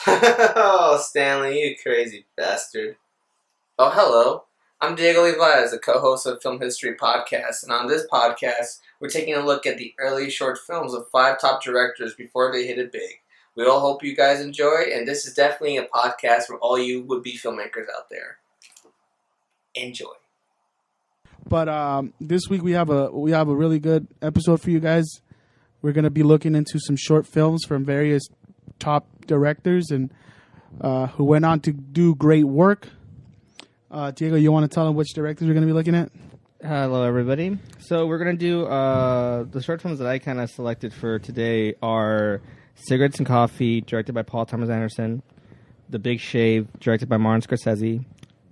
Oh, Stanley, you crazy bastard. Oh, hello. I'm Diego Olivares, the co-host of Film History Podcast, and on this podcast, we're taking a look at the early short films of 5 top directors before they hit it big. We all hope you guys enjoy, and this is definitely a podcast for all you would-be filmmakers out there. Enjoy. But this week we have a really good episode for you guys. We're gonna be looking into some short films from various top directors and who went on to do great work. Diego, you want to tell them which directors we're gonna be looking at? Hello, everybody. So we're gonna do the short films that I kind of selected for today are Cigerettes and Coffee, directed by Paul Thomas Anderson; The Big Shave, directed by Martin Scorseses;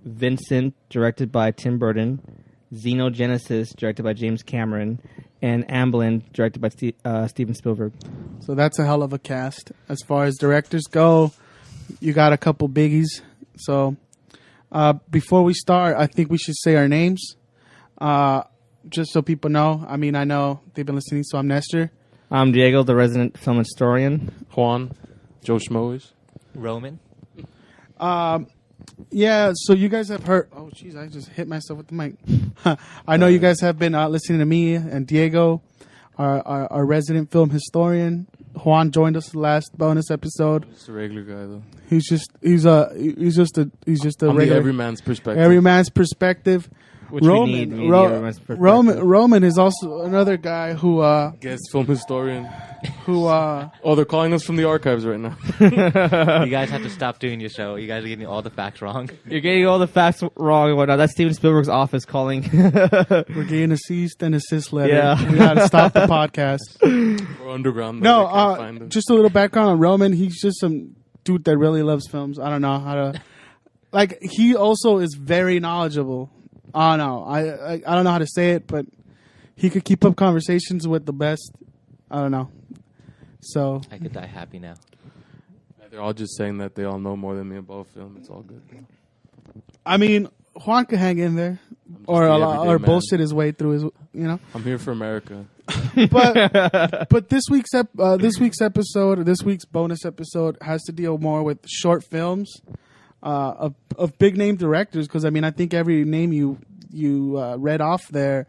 Vincent, directed by Tim Burton; Xenogenesis, directed by James Cameron; and Amberlin, directed by Steven Spielberg. So that's a hell of a cast. As far as directors go, you got a couple biggies. So before we start, I think we should say our names, just so people know. I mean, I know they've been listening, so I'm Nestor. I'm Diego, the resident film historian. Juan, Joe Schmoes, Roman. Yeah, so you guys have heard... Oh, jeez, I just hit myself with the mic. I know you guys have been listening to me and Diego, our resident film historian. Juan joined us the last bonus episode. Just a regular guy, though. He's just a regular... everyman's perspective. Everyman's perspective. Which we need everyone's perspective. Roman is also another guy who... Guest film historian. Who... Oh, they're calling us from the archives right now. You guys have to stop doing your show. You guys are getting all the facts wrong. You're getting all the facts wrong and whatnot. That's Steven Spielberg's office calling. We're getting a cease and desist letter. Yeah. We gotta stop the podcast. We're underground. Though. I can't find them. Just a little background on Roman. He's just some dude that really loves films. I don't know how to... Like, he also is very knowledgeable. I don't know. I don't know how to say it, but he could keep up conversations with the best. I don't know. So I could die happy now. They're all just saying that they all know more than me about film. It's all good. I mean, Juan could hang in there, or bullshit his way through his. I'm here for America. But this week's episode, this week's bonus episode, has to deal more with short films of big name directors. Because I mean, I think every name you read off there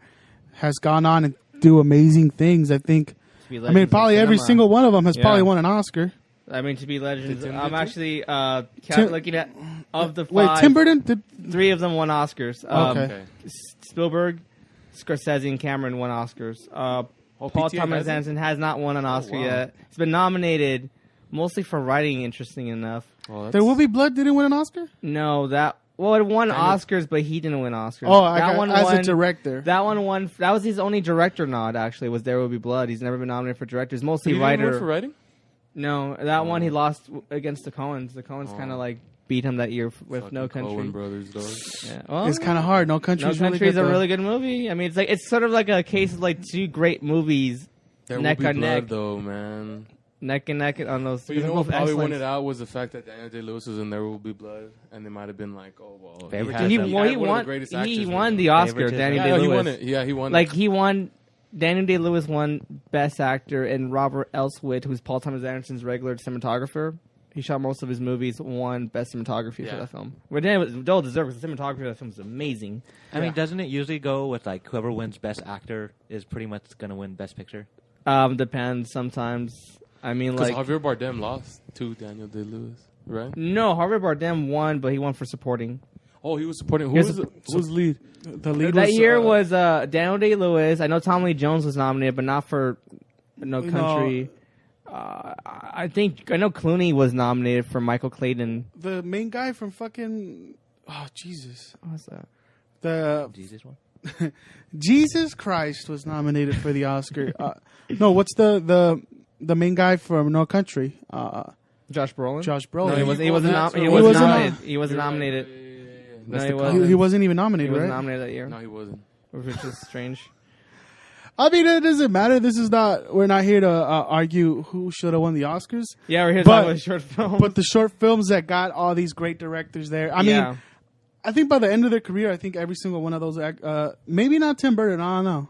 has gone on and do amazing things. I think. I mean, probably every single one of them has probably won an Oscar. I mean, to be legends. I'm actually looking at of the 5. Wait, Tim Burton did 3 of them won Oscars. Okay. Spielberg, Scorsese, and Cameron won Oscars. Paul Thomas Anderson has not won an Oscar yet. He's been nominated mostly for writing. Interesting enough. Well, There Will Be Blood didn't win an Oscar. No, it won Oscars, but he didn't win Oscars. Oh, as a director. That one won. That was his only director nod. Actually, was There Will Be Blood. He's never been nominated for directors. Mostly He writer. didn't win for writing? No, that one he lost against the Coens. The Coens kind of like beat him that year with Fucking No Country. Coen brothers, dog. Yeah. Well, It's kind of hard. No Country No is really Country is good, a though. really good movie. I mean, it's sort of like a case of like 2 great movies There neck will be on blood, neck, though, man. neck and neck on those. But you they're know both what probably won excellent. it out was the fact that Daniel Day-Lewis was in There Will Be Blood, and they might have been like, oh, well. Favoritism. He He won. one of the greatest actors He right won now. the Oscar. Favoritism. Daniel Yeah, Day-Lewis. he won it. Yeah, he won Like it. he won. Daniel Day-Lewis won Best Actor, and Robert Elswit, who's Paul Thomas Anderson's regular cinematographer, he shot most of his movies, won Best Cinematography for that film. But Daniel well deserved because the cinematography of that film is amazing. I mean, doesn't it usually go with like whoever wins Best Actor is pretty much going to win Best Picture? Depends sometimes. I mean, Because like Javier Bardem lost to Daniel Day-Lewis, right? no, Harvey Bardem won, but he won for supporting. Oh, he was supporting. Who He was was it? Who's lead? The lead That was, year was Daniel Day-Lewis. I know Tommy Lee Jones was nominated, but not for No Country. I know Clooney was nominated for Michael Clayton. the main guy from fucking. Oh Jesus! What's that? The Jesus one. Jesus Christ was nominated for the Oscar. No, what's the main guy from No Country? Josh Brolin. Josh No, Brolin. he wasn't. He wasn't nominated. He wasn't nominated. Yeah. No, he the wasn't. comment. He wasn't even He nominated, wasn't right? nominated that year, No, he wasn't. which is strange. I mean, it doesn't matter. This is not. We're not here to argue who should have won the Oscars. Yeah, we're here to But- talk about a short film. But the short films that got all these great directors there. I mean, I think by the end of their career, I think every single one of those. Maybe not Tim Burton. I don't know.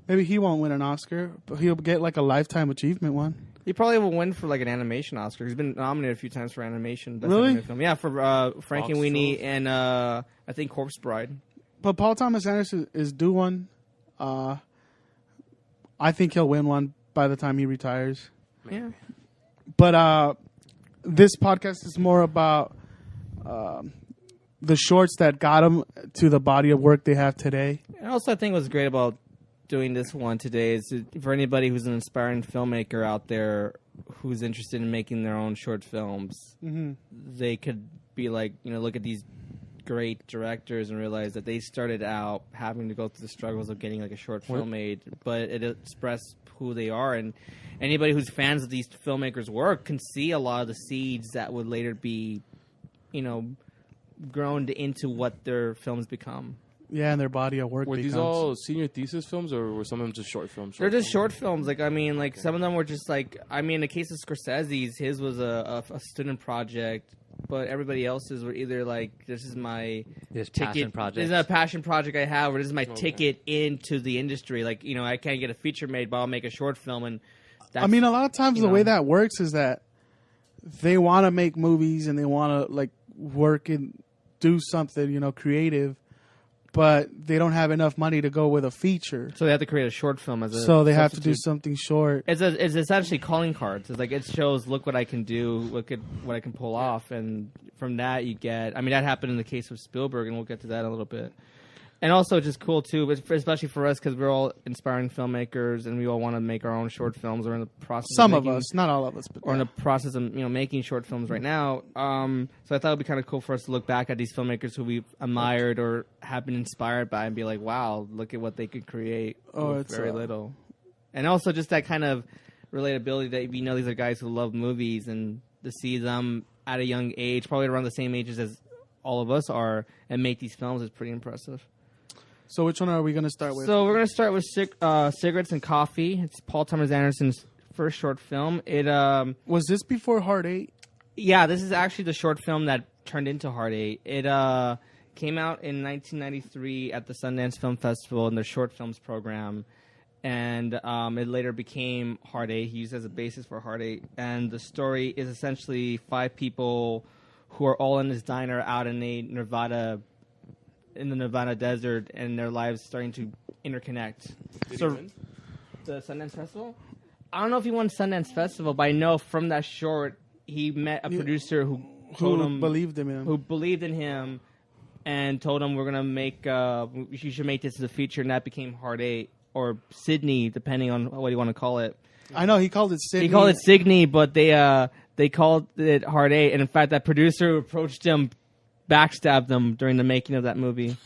Maybe he won't win an Oscar, but he'll get like a lifetime achievement one. He probably will win for like an animation Oscar. He's been nominated a few times for animation. Best Really? animated film. Yeah, for Frankenweenie Foxtrot. and I think Corpse Bride. But Paul Thomas Anderson is due one. I think he'll win one by the time he retires. Yeah. But this podcast is more about the shorts that got him to the body of work they have today. And also, I think what's great about doing this one today is for anybody who's an aspiring filmmaker out there who's interested in making their own short films, they could be like, look at these great directors and realize that they started out having to go through the struggles of getting like a short film made, but it expressed who they are. And anybody who's fans of these filmmakers' work can see a lot of the seeds that would later be, grown into what their films become. Yeah, and their body of work Were becomes. these all senior thesis films, or were some of them just short films? They're just short films. Some of them were just like, in the case of Scorsese's, his was a student project, but everybody else's were either like, this is my This ticket. passion project. This is a passion project I have, or this is my ticket into the industry. Like, I can't get a feature made, but I'll make a short film. And that's, a lot of times the way that works is that they want to make movies and they want to like work and do something, creative, but they don't have enough money to go with a feature. So they have to create a short film as a So they have to do substitute. something short. It's essentially calling cards. It's like it shows, look what I can do, look at what I can pull off, and from that you get. That happened in the case of Spielberg, and we'll get to that in a little bit. And also, just cool too, especially for us because we're all inspiring filmmakers, and we all want to make our own short films. We're in the process. Some of of making, us, not all of us, but or in the process of making short films right now. So I thought it'd be kind of cool for us to look back at these filmmakers who we've admired or have been inspired by, and be like, wow, look at what they could create with it's very little. And also just that kind of relatability that these are guys who love movies, and to see them at a young age, probably around the same ages as all of us are, and make these films is pretty impressive. So which one are we going to start with? So we're going to start with Cigerettes and Coffee. It's Paul Thomas Anderson's first short film. It was this before Hard 8? Yeah, this is actually the short film that turned into Hard 8. It came out in 1993 at the Sundance Film Festival in their short films program, and it later became Hard 8. He used it as a basis for Hard 8, and the story is essentially 5 people who are all in this diner out in the Nevada desert, and their lives starting to interconnect. Did he win? The Sundance Festival? I don't know if he won Sundance Festival, but I know from that short he met a producer who told him believed in him. who believed in him and told him, we're gonna make you should make this as a feature, and that became Hard 8 or Sydney, depending on what you want to call it. I know he called it Sydney. He called it Sydney, but they called it Hard 8, and in fact that producer who approached him backstabbed them during the making of that movie.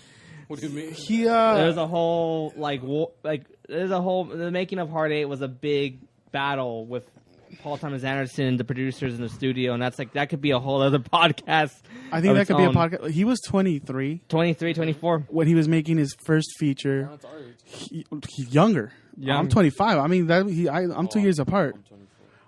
What do you mean? There's a whole the making of Hard 8 was a big battle with Paul Thomas Anderson, the producers in the studio, and that could be a whole other podcast. I think that could be a podcast. He was 23. 23, 24. When he was making his first feature. That's our age. He's younger. Young. I'm 25. I'm 2 years apart. I'm 24.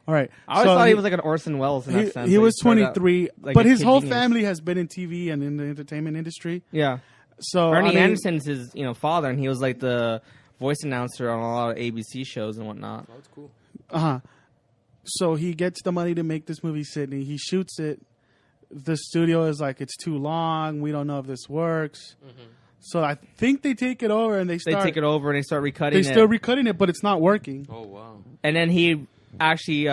All right. I always thought he was like an Orson Welles in that sense. He Like, was started out 23, like but a his kid whole genius. family has been in TV and in the entertainment industry. Yeah. So Ernie Anderson's his father, and he was like the voice announcer on a lot of ABC shows and whatnot. Oh, that's cool. So he gets the money to make this movie, Sydney. He shoots it. The studio is like, it's too long. We don't know if this works. Mm-hmm. So I think they take it over and they Take it over and they start recutting They it. still recutting it, but it's not working. Oh, wow. And then he actually,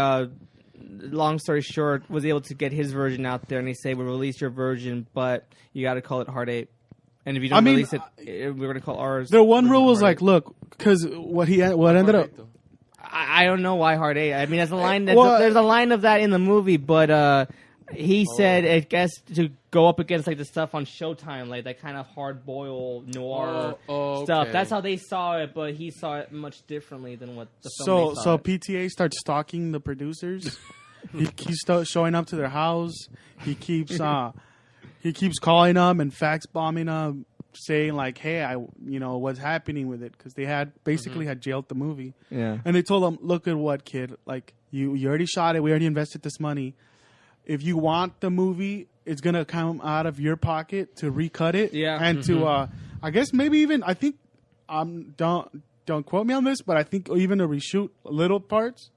long story short, was able to get his version out there, and they say, we'll release your version, but you got to call it Hard 8. And if you don't release it, we're going to call ours. The one rule was like, look, because what ended up... I don't know why Hard 8. There's a line there's a line of that in the movie, but he said it gets to go up against like the stuff on Showtime, like that kind of hard-boiled noir stuff. That's how they saw it, but he saw it much differently than what the film they saw it. PTA starts stalking the producers. He keeps showing up to their house. He keeps calling them and fax bombing them, saying like, "Hey, what's happening with it?" Because they had basically had jailed the movie. Yeah. And they told him, "Look at what, kid? Like you already shot it. We already invested this money. If you want the movie, it's gonna come out of your pocket to recut it. Yeah. And to I guess maybe even I think don't quote me on this, but I think even to reshoot little parts."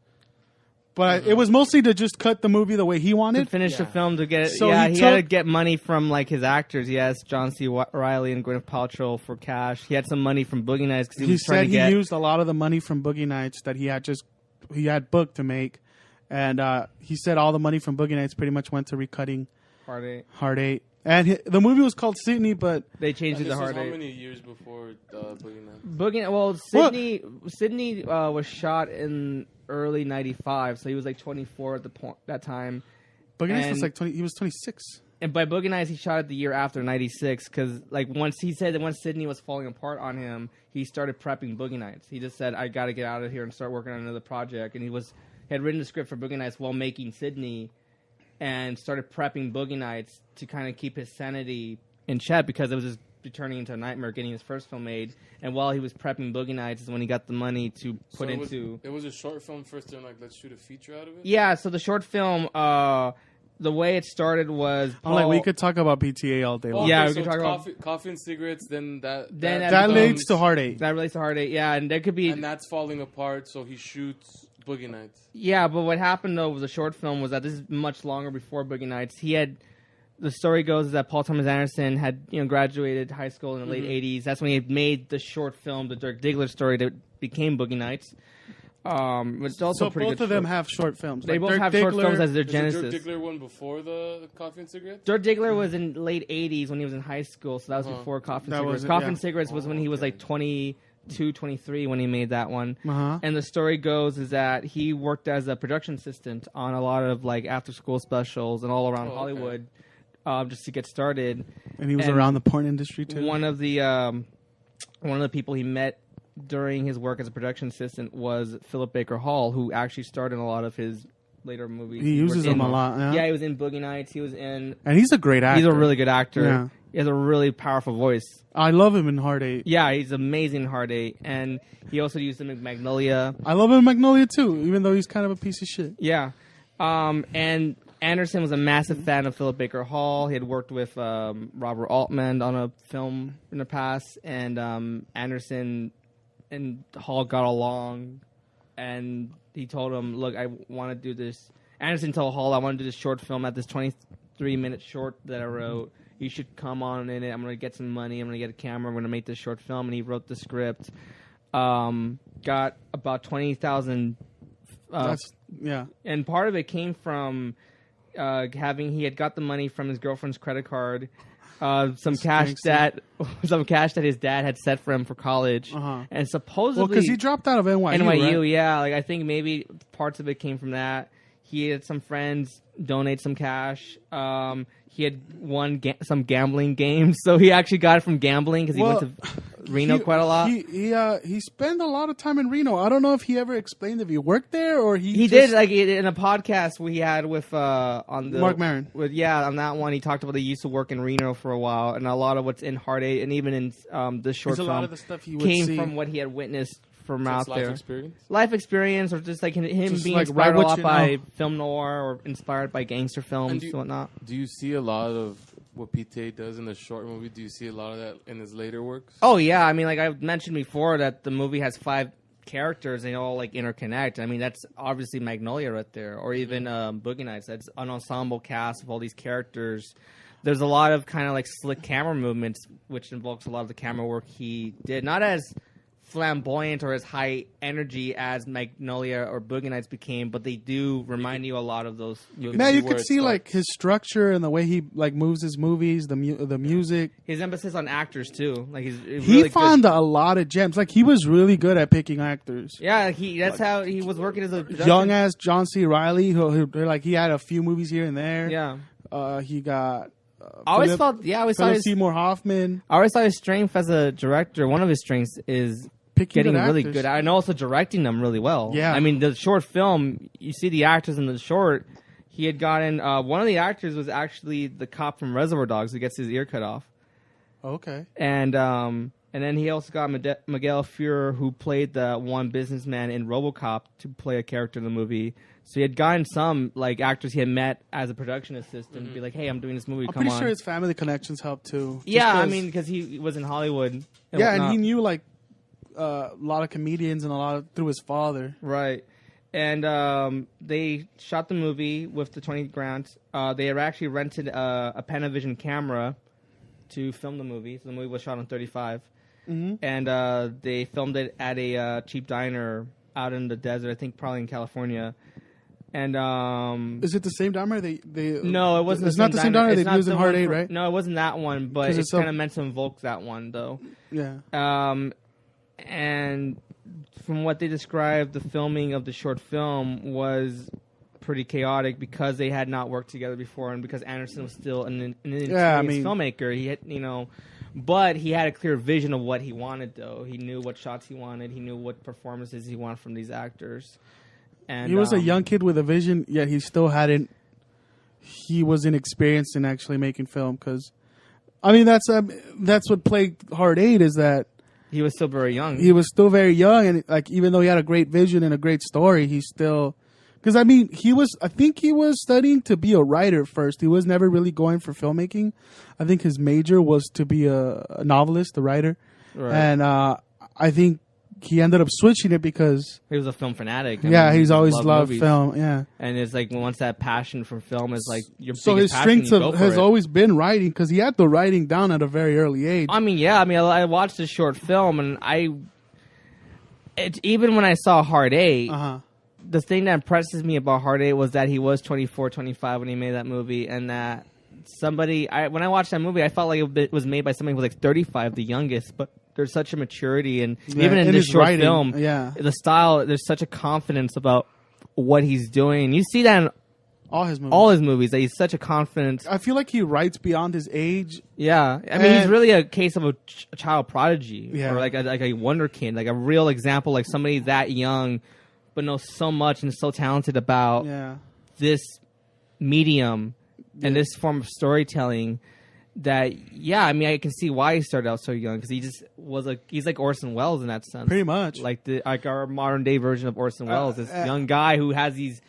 But it was mostly to just cut the movie the way he To wanted. finish the film to get it. So Yeah, he he had to took- get money from like his actors. Yes, John C. Reilly and Gwyneth Paltrow for cash. He had some money from Boogie Nights because he He was trying said to he get. used a lot of the money from Boogie Nights that he had booked to make, and he said all the money from Boogie Nights pretty much went to recutting Hard Eight. And the movie was called Sydney, but They changed it And to this was Hard how Eight. many years before Boogie Nights? Well, Sydney was shot in early '95, so he was like 24 at that time. Boogie Nights was And- like 20. He was 26. And by Boogie Nights, he shot it the year after '96 because, like, once Sydney was falling apart on him, he started prepping Boogie Nights. He just said, "I got to get out of here and start working on another project." And he had written the script for Boogie Nights while making Sydney, and started prepping Boogie Nights to kind of keep his sanity in check because it was just turning into a nightmare getting his first film made. And while he was prepping Boogie Nights is when he got the money to put into. It was a short film first, and like let's shoot a feature out of it. Yeah, so the short film. The way it started was I'm like, we could talk about PTA all day long. Yeah, we so could it's talk about- coffee and cigarettes. Then that That leads to Hard Eight. that relates to Hard Eight. Yeah, and there could be and that's falling apart. So he shoots Boogie Nights. Yeah, but what happened though with the short film was that this is much longer before Boogie Nights. The story goes is that Paul Thomas Anderson had graduated high school in the late '80s. That's when he had made the short film, the Dirk Diggler story that became Boogie Nights. It's also So pretty both good of them short- have short films. They Like both Dirk have short Diggler- films as their Is the genesis. Dirk Diggler one before the coffee and cigarettes? Dirk Diggler was in late '80s when he was in high school, so that was before Coffee and That Cigarettes. was it, Coffee yeah. and Cigarettes was when he was like 22, 23 when he made that one. Uh-huh. And the story goes is that he worked as a production assistant on a lot of like after school specials and all around okay. Hollywood, just to get started. And he was And around the porn industry too. One of the people he met during his work as a production assistant was Philip Baker Hall, who actually starred in a lot of his later movies. He uses worked them in- a lot. Yeah. Yeah, he was in Boogie Nights. He was in. And he's a great actor. He's a really good actor. Yeah. He has a really powerful voice. I love him in Hard Eight. Yeah, he's amazing in Hard Eight, and he also used him in Magnolia. I love him in Magnolia too, even though he's kind of a piece of shit. Yeah, and Anderson was a massive fan of Philip Baker Hall. He had worked with Robert Altman on a film in the past, and Anderson and Hall got along, and he told him, "Look, I want to do this." Anderson told Hall, "I want to do this short film at this 23-minute short that I wrote. You should come on in it. I'm going to get some money. I'm going to get a camera. I'm going to make this short film." And he wrote the script. Got about 20,000. Yeah. And part of it came from he had got the money from his girlfriend's credit card. Some cash that his dad had set for him for college, and supposedly, Well, because he dropped out of NYU. NYU, right? yeah. Like I think maybe parts of it came from that. He had some friends donate some cash. He had won some gambling games, so he actually got it from gambling because he went to Reno quite a lot. He spent a lot of time in Reno. I don't know if he ever explained if he worked there or he He did like in a podcast we had with on the Mark Maron. On that one he talked about he used to work in Reno for a while, and a lot of what's in Hard Eight and even in this short There's a film lot of the stuff he would came see. from what he had witnessed from out Life there. experience. Life experience, or just like him Just being like inspired write a what lot you by know. film noir or inspired by gangster films and whatnot. Do you see a lot of what PTA does in the short movie? Do you see a lot of that in his later works? Oh yeah, I mean, like I mentioned before, that the movie has 5 characters and they all like interconnect. I mean, that's obviously Magnolia right there, or even Boogie Nights. That's an ensemble cast of all these characters. There's a lot of kind of like slick camera movements, which invokes a lot of the camera work he did. Not as flamboyant or as high energy as Magnolia or Boogie Nights became, but they do remind you a lot of those movies. Man, you where could it see starts. like his structure and the way he like moves his movies, the music. His emphasis on actors too, like he's really He good. found a lot of gems. Like he was really good at picking actors. Yeah, that's how he was working as a production. Young ass John C. Reilly, who like he had a few movies here and there. Yeah, He got. I always Philip- felt. Yeah, I always thought Philip his, Seymour Hoffman I always thought his strength as a director. One of his strengths is picking getting good really actors. good, and also directing them really well. Yeah. I mean the short film. You see the actors in the short. He had gotten one of the actors was actually the cop from Reservoir Dogs who gets his ear cut off. Okay. And then he also got Miguel Fuhrer, who played the one businessman in RoboCop, to play a character in the movie. So he had gotten some like actors he had met as a production assistant, be like, "Hey, I'm doing this movie. I'm Come pretty on." sure his family connections helped too. Just Yeah, I 'cause- mean, because he was in Hollywood. And yeah, and whatnot. he knew like a lot of comedians and a lot of through his father. Right. And they shot the movie with the 20 grant. They had actually rented a Panavision camera to film the movie. So the movie was shot on 35. Mm-hmm. And they filmed it at a cheap diner out in the desert, I think probably in California. And is it the same diner? They no, it wasn't. It's not the same diner they used in Hard 8, right? No, it wasn't that one, but it's kind of meant to invoke that one, though. Yeah. And from what they described, the filming of the short film was pretty chaotic because they had not worked together before, and because Anderson was still an inexperienced filmmaker. He had, but he had a clear vision of what he wanted. Though he knew what shots he wanted, he knew what performances he wanted from these actors. And he was a young kid with a vision, yet he still hadn't. He wasn't experienced in actually making film because, that's what plagued Hard 8 is that he was still very young. He was still very young, and even though he had a great vision and a great story, he still because I think he was studying to be a writer first. He was never really going for filmmaking. I think his major was to be a novelist, a writer, right. And I think he ended up switching it because he was a film fanatic. He's always loved film. Yeah, and it's like once that passion for film is like your so his passion, strength has always been writing because he had the writing down at a very early age. I watched this short film and even when I saw Hard 8, the thing that impresses me about Hard 8 was that he was 24, 25 when he made that movie, and that when I watched that movie, I felt like it was made by somebody who was like 35, the youngest, but there's such a maturity, and even in this short film, the style, there's such a confidence about what he's doing. You see that in all his movies. That he's such a confident. I feel like he writes beyond his age. Yeah, he's really a case of a child prodigy, or like a wonder kid, like a real example, like somebody that young, but knows so much and is so talented about this medium and this form of storytelling. That I can see why he started out so young because he just he's like Orson Welles in that sense, pretty much like our modern day version of Orson Welles, this young guy who has these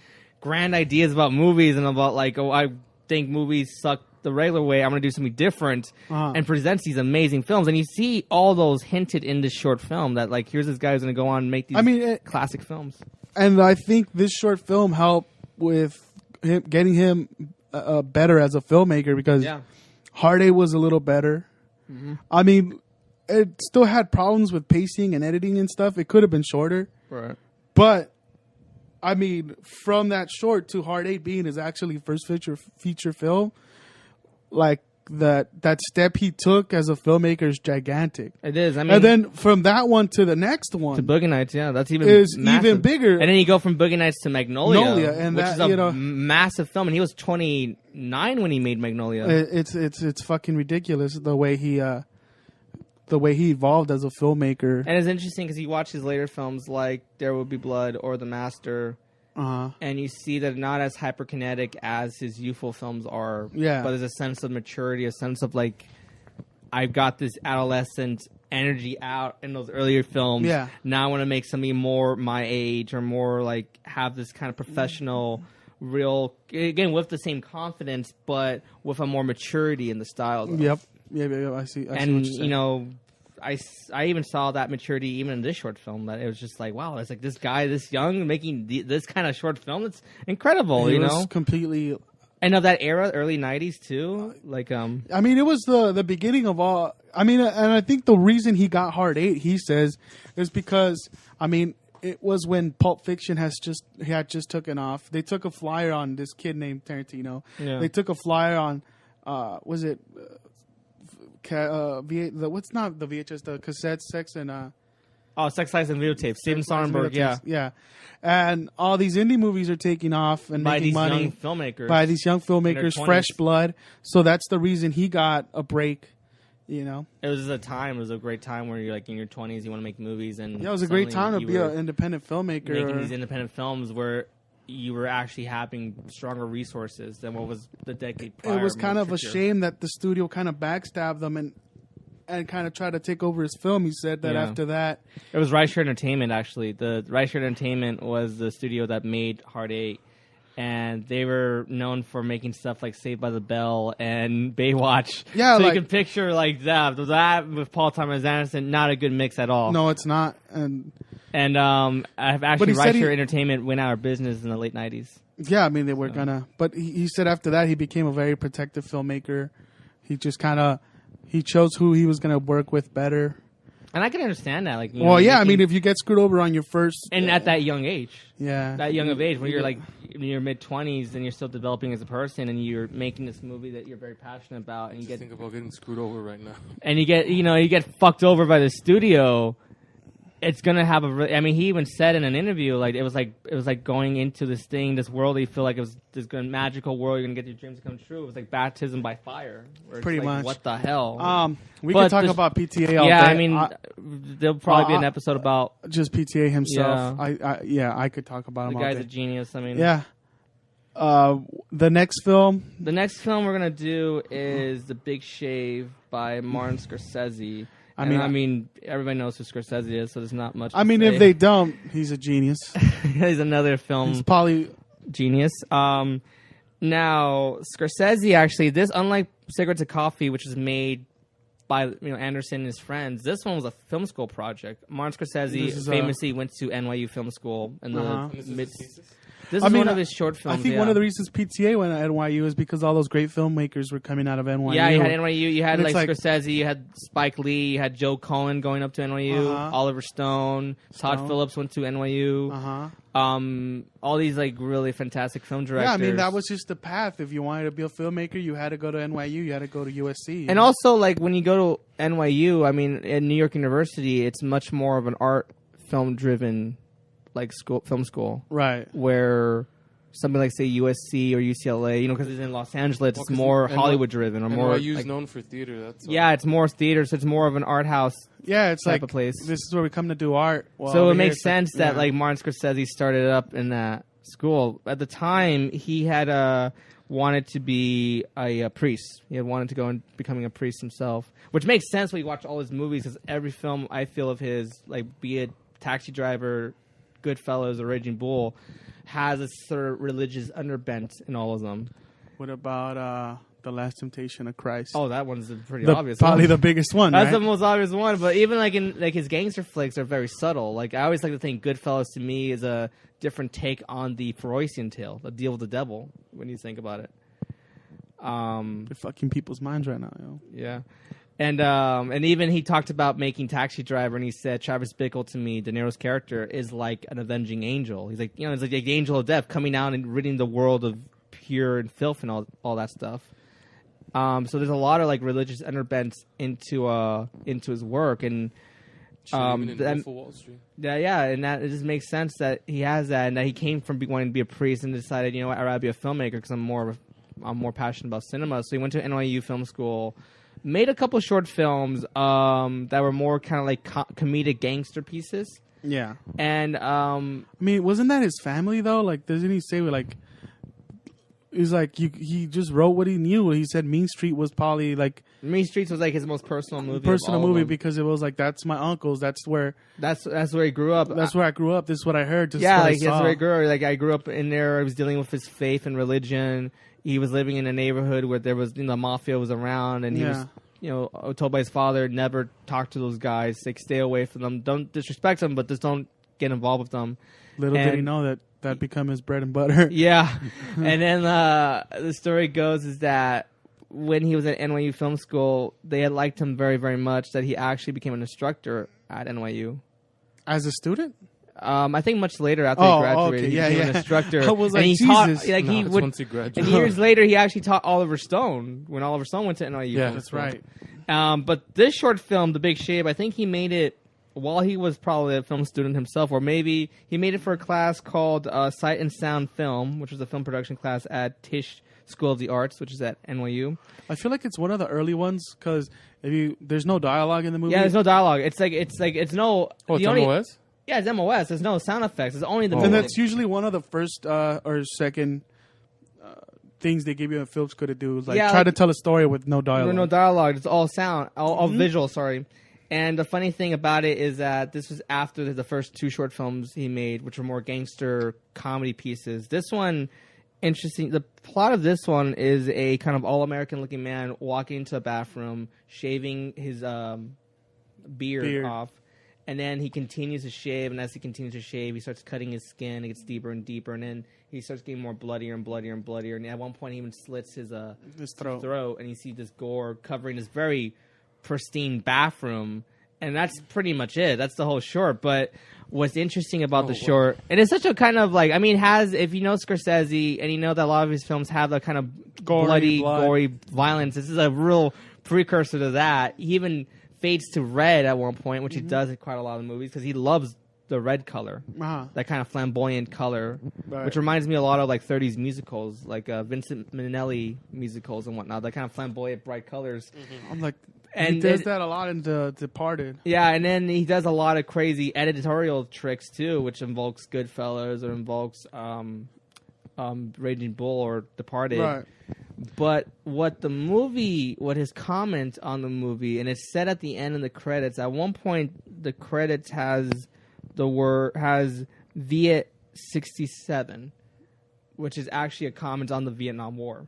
grand ideas about movies and about I think movies suck the regular way. I'm going to do something different, and presents these amazing films. And you see all those hinted in this short film that here's this guy who's going to go on and make these classic films. And I think this short film helped with getting him better as a filmmaker because. Yeah. Hard 8 was a little better. Mm-hmm. It still had problems with pacing and editing and stuff. It could have been shorter. Right. But, from that short to Hard 8 being his actually first feature film, that step he took as a filmmaker is gigantic. It is. And then from that one to the next one. To Boogie Nights, that's even even bigger. And then you go from Boogie Nights to Magnolia, and which is a massive film. And he was 29 when he made Magnolia. It's fucking ridiculous the way he evolved as a filmmaker. And it's interesting because you watch his later films like There Will Be Blood or The Master. And you see that not as hyperkinetic as his youthful films are, but there's a sense of maturity, a sense of I've got this adolescent energy out in those earlier films. Yeah. Now I want to make something more my age or more have this kind of professional, real, again, with the same confidence, but with a more maturity in the style. Though. Yep. Yeah, I see. I even saw that maturity even in this short film. That it was just wow, it's this guy this young making this kind of short film. It's incredible. It was completely, and of that era, early '90s too. it was the beginning of all. And I think the reason he got Hard 8, he says, is because it was when Pulp Fiction had just taken off. They took a flyer on this kid named Tarantino. Yeah. They took a flyer on was it. What's not the VHS, the cassette, Sex and Sex, Lies and Videotapes. Steven Spielbergs, yeah, and all these indie movies are taking off and making money by these young filmmakers, fresh blood. So that's the reason he got a break. It was a time. It was a great time where you're in your 20s, you want to make movies, and it was a great time to be an independent filmmaker, making these independent films where you were actually having stronger resources than what was the decade prior. It was kind of a shame that the studio kind of backstabbed them and kind of tried to take over his film. He said that after that. It was Reissue Entertainment, actually. The Reissue Entertainment was the studio that made Hard 8. and they were known for making stuff like Saved by the Bell and Baywatch. Yeah, so like, you can picture like that with Paul Thomas Anderson, not a good mix at all. No, it's not. And I've actually he said Rideshare Entertainment went out of business in the late 90s. Yeah, I mean, they were gonna. But he said after that, he became a very protective filmmaker. He just he chose who he was gonna work with better. And I can understand that. Like, I mean, if you get screwed over on your first... And at that young age. Yeah. That young of age, when you're like in your mid-20s and you're still developing as a person and you're making this movie that you're very passionate about. And you think about getting screwed over right now. And you get fucked over by the studio. It's gonna have he even said in an interview, like it was like going into this world that you feel like it was this magical world. You're gonna get your dreams to come true. It was like baptism by fire. Pretty much. What the hell? We could talk about PTA all day. Yeah, I mean, there'll probably be an episode about just PTA himself. Yeah. I could talk about him all day. The guy's a genius. I mean, yeah. The next film we're gonna do is The Big Shave by Martin Scorsese. I mean, everybody knows who Scorsese is, so there's not much. I mean, if they don't, he's a genius. He's another film. He's probably genius. Now, Scorsese actually, unlike Cigarettes and Coffee, which was made by Anderson and his friends, this one was a film school project. Martin Scorsese famously went to NYU Film School in the mid. This is one of his short films. I think one of the reasons PTA went at NYU is because all those great filmmakers were coming out of NYU. Yeah, you had NYU. You had like Scorsese. You had Spike Lee. You had Joe Cohen going up to NYU. Oliver Stone. Todd Phillips went to NYU. All these like really fantastic film directors. Yeah, I mean that was just the path. If you wanted to be a filmmaker, you had to go to NYU. You had to go to USC. And also, like when you go to NYU, I mean, in New York University, it's much more of an art film driven. Like film school, right? Where something like say USC or UCLA, because it's in Los Angeles, it's more Hollywood driven or more. NYU's known for theater. That's it's more theater, so it's more of an art house. Yeah, it's type like of place. This is where we come to do art. Well, so it makes sense that like Martin Scorsese started up in that school. At the time, he had wanted to be a priest. He had wanted to go and becoming a priest himself, which makes sense when you watch all his movies. Because every film I feel of his, like be it Taxi Driver, Goodfellas, or Raging Bull, has a sort of religious underbent in all of them. What about The Last Temptation of Christ? Oh, that one's pretty obvious. Probably the biggest one. That's right? the most obvious one. But even like in like his gangster flicks are very subtle. Like I always like to think Goodfellas to me is a different take on the Freudian tale, the deal with the devil. When you think about it, they're fucking people's minds right now, yo. Yeah. And even he talked about making Taxi Driver, and he said Travis Bickle to me, De Niro's character, is like an avenging angel. He's like, it's like the angel of death coming out and ridding the world of pure and filth and all that stuff. So there's a lot of like religious underbents into his work, and Wall Street. Yeah, and that it just makes sense that he has that, and that he came from wanting to be a priest and decided, I'd rather be a filmmaker because I'm more passionate about cinema. So he went to NYU Film School. Made a couple short films that were more kind of like comedic gangster pieces. Yeah. And I mean, wasn't that his family though? Like, doesn't he say like he's like he just wrote what he knew. He said Mean Street was probably like Mean Streets was like his most personal movie. Because it was like that's my uncle's. That's where he grew up. That's where I grew up. This is what I heard. That's where I grew up. Like I grew up in there. I was dealing with his faith and religion. He was living in a neighborhood where there was, the mafia was around, and he was, told by his father, never talk to those guys. Like, stay away from them. Don't disrespect them, but just don't get involved with them. Little did he know that become his bread and butter. Yeah. And then the story goes is that when he was at NYU Film School, they had liked him very, very much that he actually became an instructor at NYU. As a student? I think much later after he graduated, he became an instructor. I was like, and he Jesus. taught, once he graduated. And years later, he actually taught Oliver Stone when Oliver Stone went to NYU. Yeah, that's right. But this short film, The Big Shave, I think he made it while he was probably a film student himself, or maybe he made it for a class called Sight and Sound Film, which was a film production class at Tisch School of the Arts, which is at NYU. I feel like it's one of the early ones because there's no dialogue in the movie. Yeah, there's no dialogue. It's no. Oh, it's MOS? Yeah, it's MOS. There's no sound effects. It's only the And that's usually one of the first or second things they give you in film school to do. Is try to tell a story with no dialogue. No dialogue. It's all sound. All visual, sorry. And the funny thing about it is that this was after the first two short films he made, which were more gangster comedy pieces. This one interesting. The plot of this one is a kind of all-American looking man walking into a bathroom, shaving his beard off, and then he continues to shave, and as he continues to shave, he starts cutting his skin. It gets deeper and deeper, and then he starts getting more bloodier and bloodier and bloodier, and at one point he even slits his throat, and you see this gore covering this very pristine bathroom, and that's pretty much it. That's the whole short, but what's interesting about the short, and it's such a kind of like, I mean, if you know Scorsese, and you know that a lot of his films have that kind of gory violence, this is a real precursor to that. He even fades to red at one point, which he does in quite a lot of movies, because he loves the red color, that kind of flamboyant color, which reminds me a lot of like 30s musicals, like Vincent Minnelli musicals and whatnot, that kind of flamboyant, bright colors. I'm like, and he does that a lot in The Departed. Yeah, and then he does a lot of crazy editorial tricks too, which invokes Goodfellas or invokes Raging Bull or Departed. Right. But what his comment on the movie, and it's said at the end of the credits, at one point the credits has Viet 67, which is actually a comment on the Vietnam War.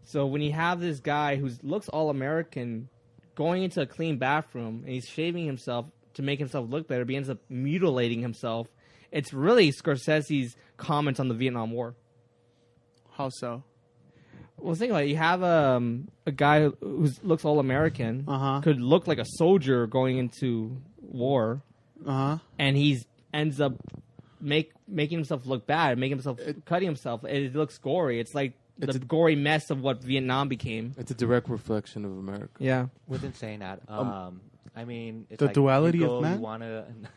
So when you have this guy who looks all American going into a clean bathroom and he's shaving himself to make himself look better, but he ends up mutilating himself, it's really Scorsese's comment on the Vietnam War. How so? Well, think about it. You have a guy who looks all American, could look like a soldier going into war, and he ends up making himself look bad, cutting himself. It looks gory. It's like the gory mess of what Vietnam became. It's a direct reflection of America. Yeah. Within saying that, I mean, it's the like duality of man.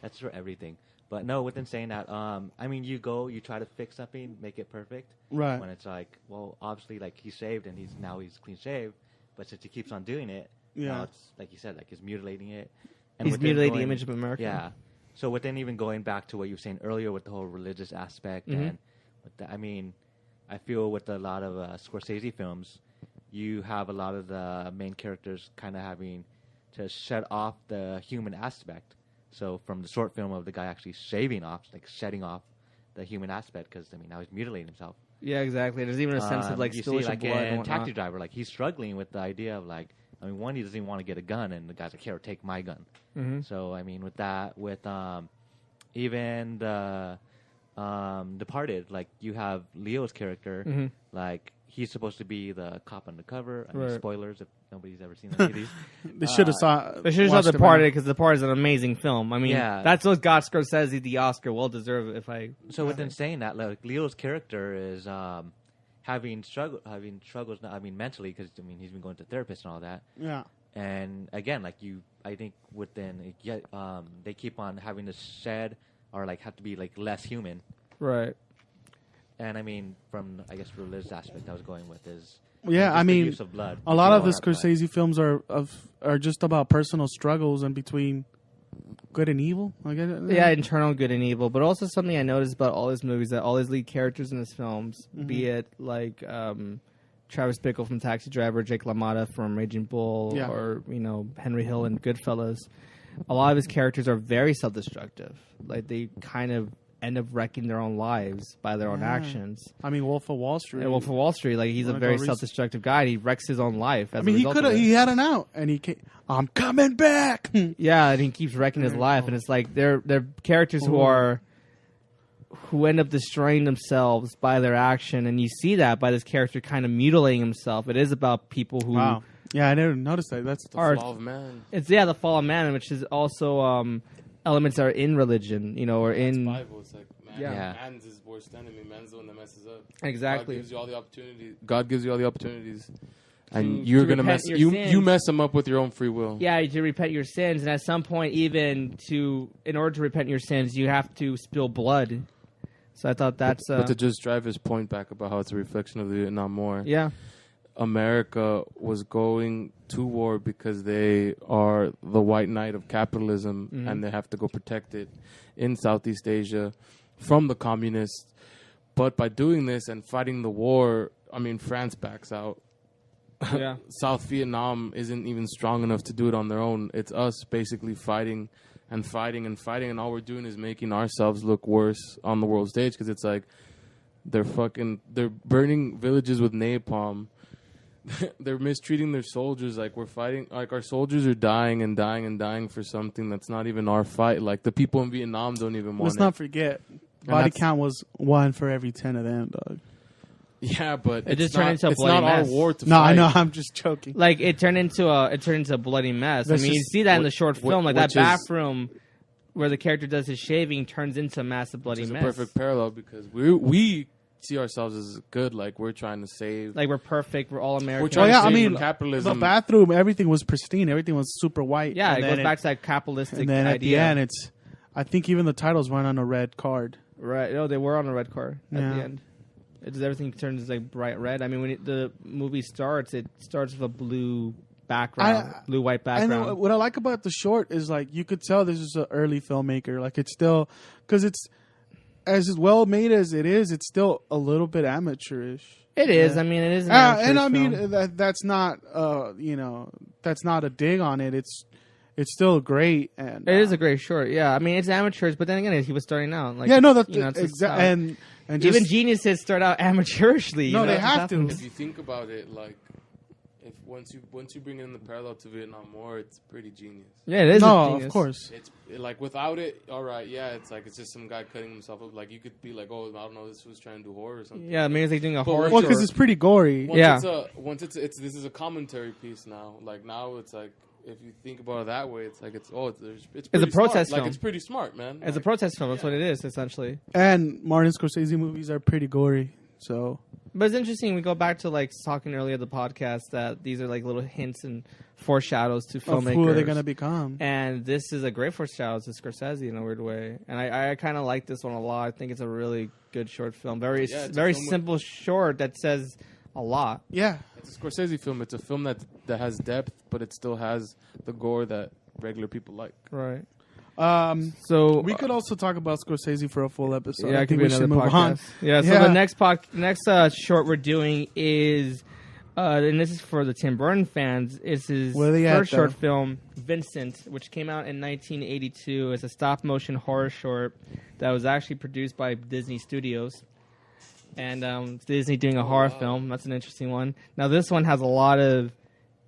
That's for everything. But no, within saying that, I mean, you try to fix something, make it perfect. Right. When it's like, well, obviously, like he's shaved and he's clean shaved, but since he keeps on doing it, now it's like you said, like he's mutilating it. And he's mutilating the image of America. Yeah. So within even going back to what you were saying earlier with the whole religious aspect, and with the, I mean, I feel with a lot of Scorsese films, you have a lot of the main characters kind of having to shut off the human aspect. So from the short film of the guy actually shaving off, like shedding off the human aspect, because I mean now he's mutilating himself. Yeah, exactly. There's even a sense of like you spillage see, like of blood and Taxi Driver, like he's struggling with the idea of like, I mean, one, he doesn't even want to get a gun, and the guy's like, here, take my gun. So I mean, with that, with even the Departed, like you have Leo's character, like he's supposed to be the cop undercover. I mean, spoilers if nobody's ever seen any of these. They should have saw Departed, because Departed is an amazing film. I mean, that's what got Scorsese the Oscar. Well deserved. So within saying that, like Leo's character is having struggles. I mean, mentally, because I mean he's been going to therapists and all that. Yeah. And again, like I think within they keep on having to shed or like have to be like less human. Right. And I mean, from I guess religious aspect I was going with is I mean, the use of blood. A lot of the Scorsese films are just about personal struggles and between good and evil. I get it. Yeah, internal good and evil. But also something I noticed about all his movies, that all his lead characters in his films, be it like Travis Bickle from Taxi Driver, Jake LaMotta from Raging Bull, or Henry Hill in Goodfellas, a lot of his characters are very self-destructive. Like they kind of end up wrecking their own lives by their own actions. I mean, Wolf of Wall Street. And Wolf of Wall Street, like he's a very self-destructive guy. And he wrecks his own life. As he had an out, and he came, I'm coming back. Yeah, and he keeps wrecking his life, and it's like they're characters who end up destroying themselves by their action, and you see that by this character kind of mutilating himself. It is about people who. Wow. Yeah, I never noticed that. That's the fall of man. It's the fall of man, which is also elements that are in religion, or in Bible. It's like man's his worst enemy. Man's the one that messes up. Exactly. God gives you all the opportunities. And you're gonna mess. You mess them up with your own free will. Yeah, to repent your sins, and at some point, in order to repent your sins, you have to spill blood. So I thought that's. But to just drive his point back about how it's a reflection of the Vietnam War. Yeah. America was going to war because they are the white knight of capitalism, and they have to go protect it in Southeast Asia from the communists. But by doing this and fighting the war, I mean, France backs out. Yeah. South Vietnam isn't even strong enough to do it on their own. It's us basically fighting, and all we're doing is making ourselves look worse on the world stage, because it's like They're burning villages with napalm. They're mistreating their soldiers. Like, we're fighting. Like, our soldiers are dying and dying and dying for something that's not even our fight. Like, the people in Vietnam don't even want Let's not forget, body count was 1 for every 10 of them, dog. Yeah, but it just turned into a it's bloody not mess. our war to No, fight. I know. I'm just joking. Like, it turned into a bloody mess. That's I mean, you just- see that in the short film. Like, that which is- bathroom where the character does his shaving turns into a massive bloody It's a mess. perfect parallel because we see ourselves as good. Like, we're trying to save. Like, we're perfect. We're all American. We're trying yeah, to I save mean, from capitalism. The bathroom, everything was pristine. Everything was super white. Yeah, And it then goes back to that capitalistic And then at idea. the end, I think even the titles weren't on a red card. Right. No, they were on a red card at Yeah. the end. Everything turns like bright red. I mean, when the movie starts, it starts with a blue background, blue-white background. And what I like about the short is, like, you could tell this is an early filmmaker. Like, it's still, because it's as well made as it is, it's still a little bit amateurish. It is. Yeah. I mean, it is. An And I amateurish mean film. that's not that's not a dig on it. It's still great, and It is a great short. Yeah, I mean, it's amateurish, but then again, he was starting out. Like, yeah, no, that's it's exactly. And even just, geniuses start out amateurishly. No, you know, they it have just to. happens. If you think about it, like, if once you bring in the parallel to Vietnam War, it's pretty genius. Yeah, it is. a no, genius. of course. It's like, without it, all right, yeah, it's like it's just some guy cutting himself up. Like, you could be like, oh, I don't know, this was trying to do horror or something. Yeah, maybe it's like doing a But horror. Well, because short. it's pretty gory. Yeah. This is a commentary piece now. Like, now it's like, if you think about it that way, it's like it's pretty a protest smart. film. Like, it's pretty smart, man. It's a Like, protest film. That's what it is, essentially. And Martin Scorsese movies are pretty gory. So But it's interesting. We go back to like talking earlier in the podcast that these are like little hints and foreshadows to of filmmakers. who are they going to become? And this is a great foreshadow to Scorsese in a weird way. And I kind of like this one a lot. I think it's a really good short film. Very it's a very film with- simple short that says a lot. Yeah. It's a Scorsese film. It's a film that has depth, but it still has the gore that regular people like. Right. So we could also talk about Scorsese for a full episode. Yeah, I it could think be we should another move podcast. on. Yeah. So Yeah. the next short we're doing is, and this is for the Tim Burton fans. It's his Where are they at, first short though? film, Vincent, which came out in 1982 as a stop-motion horror short that was actually produced by Disney Studios. And Disney doing a horror film. That's an interesting one. Now, this one has a lot of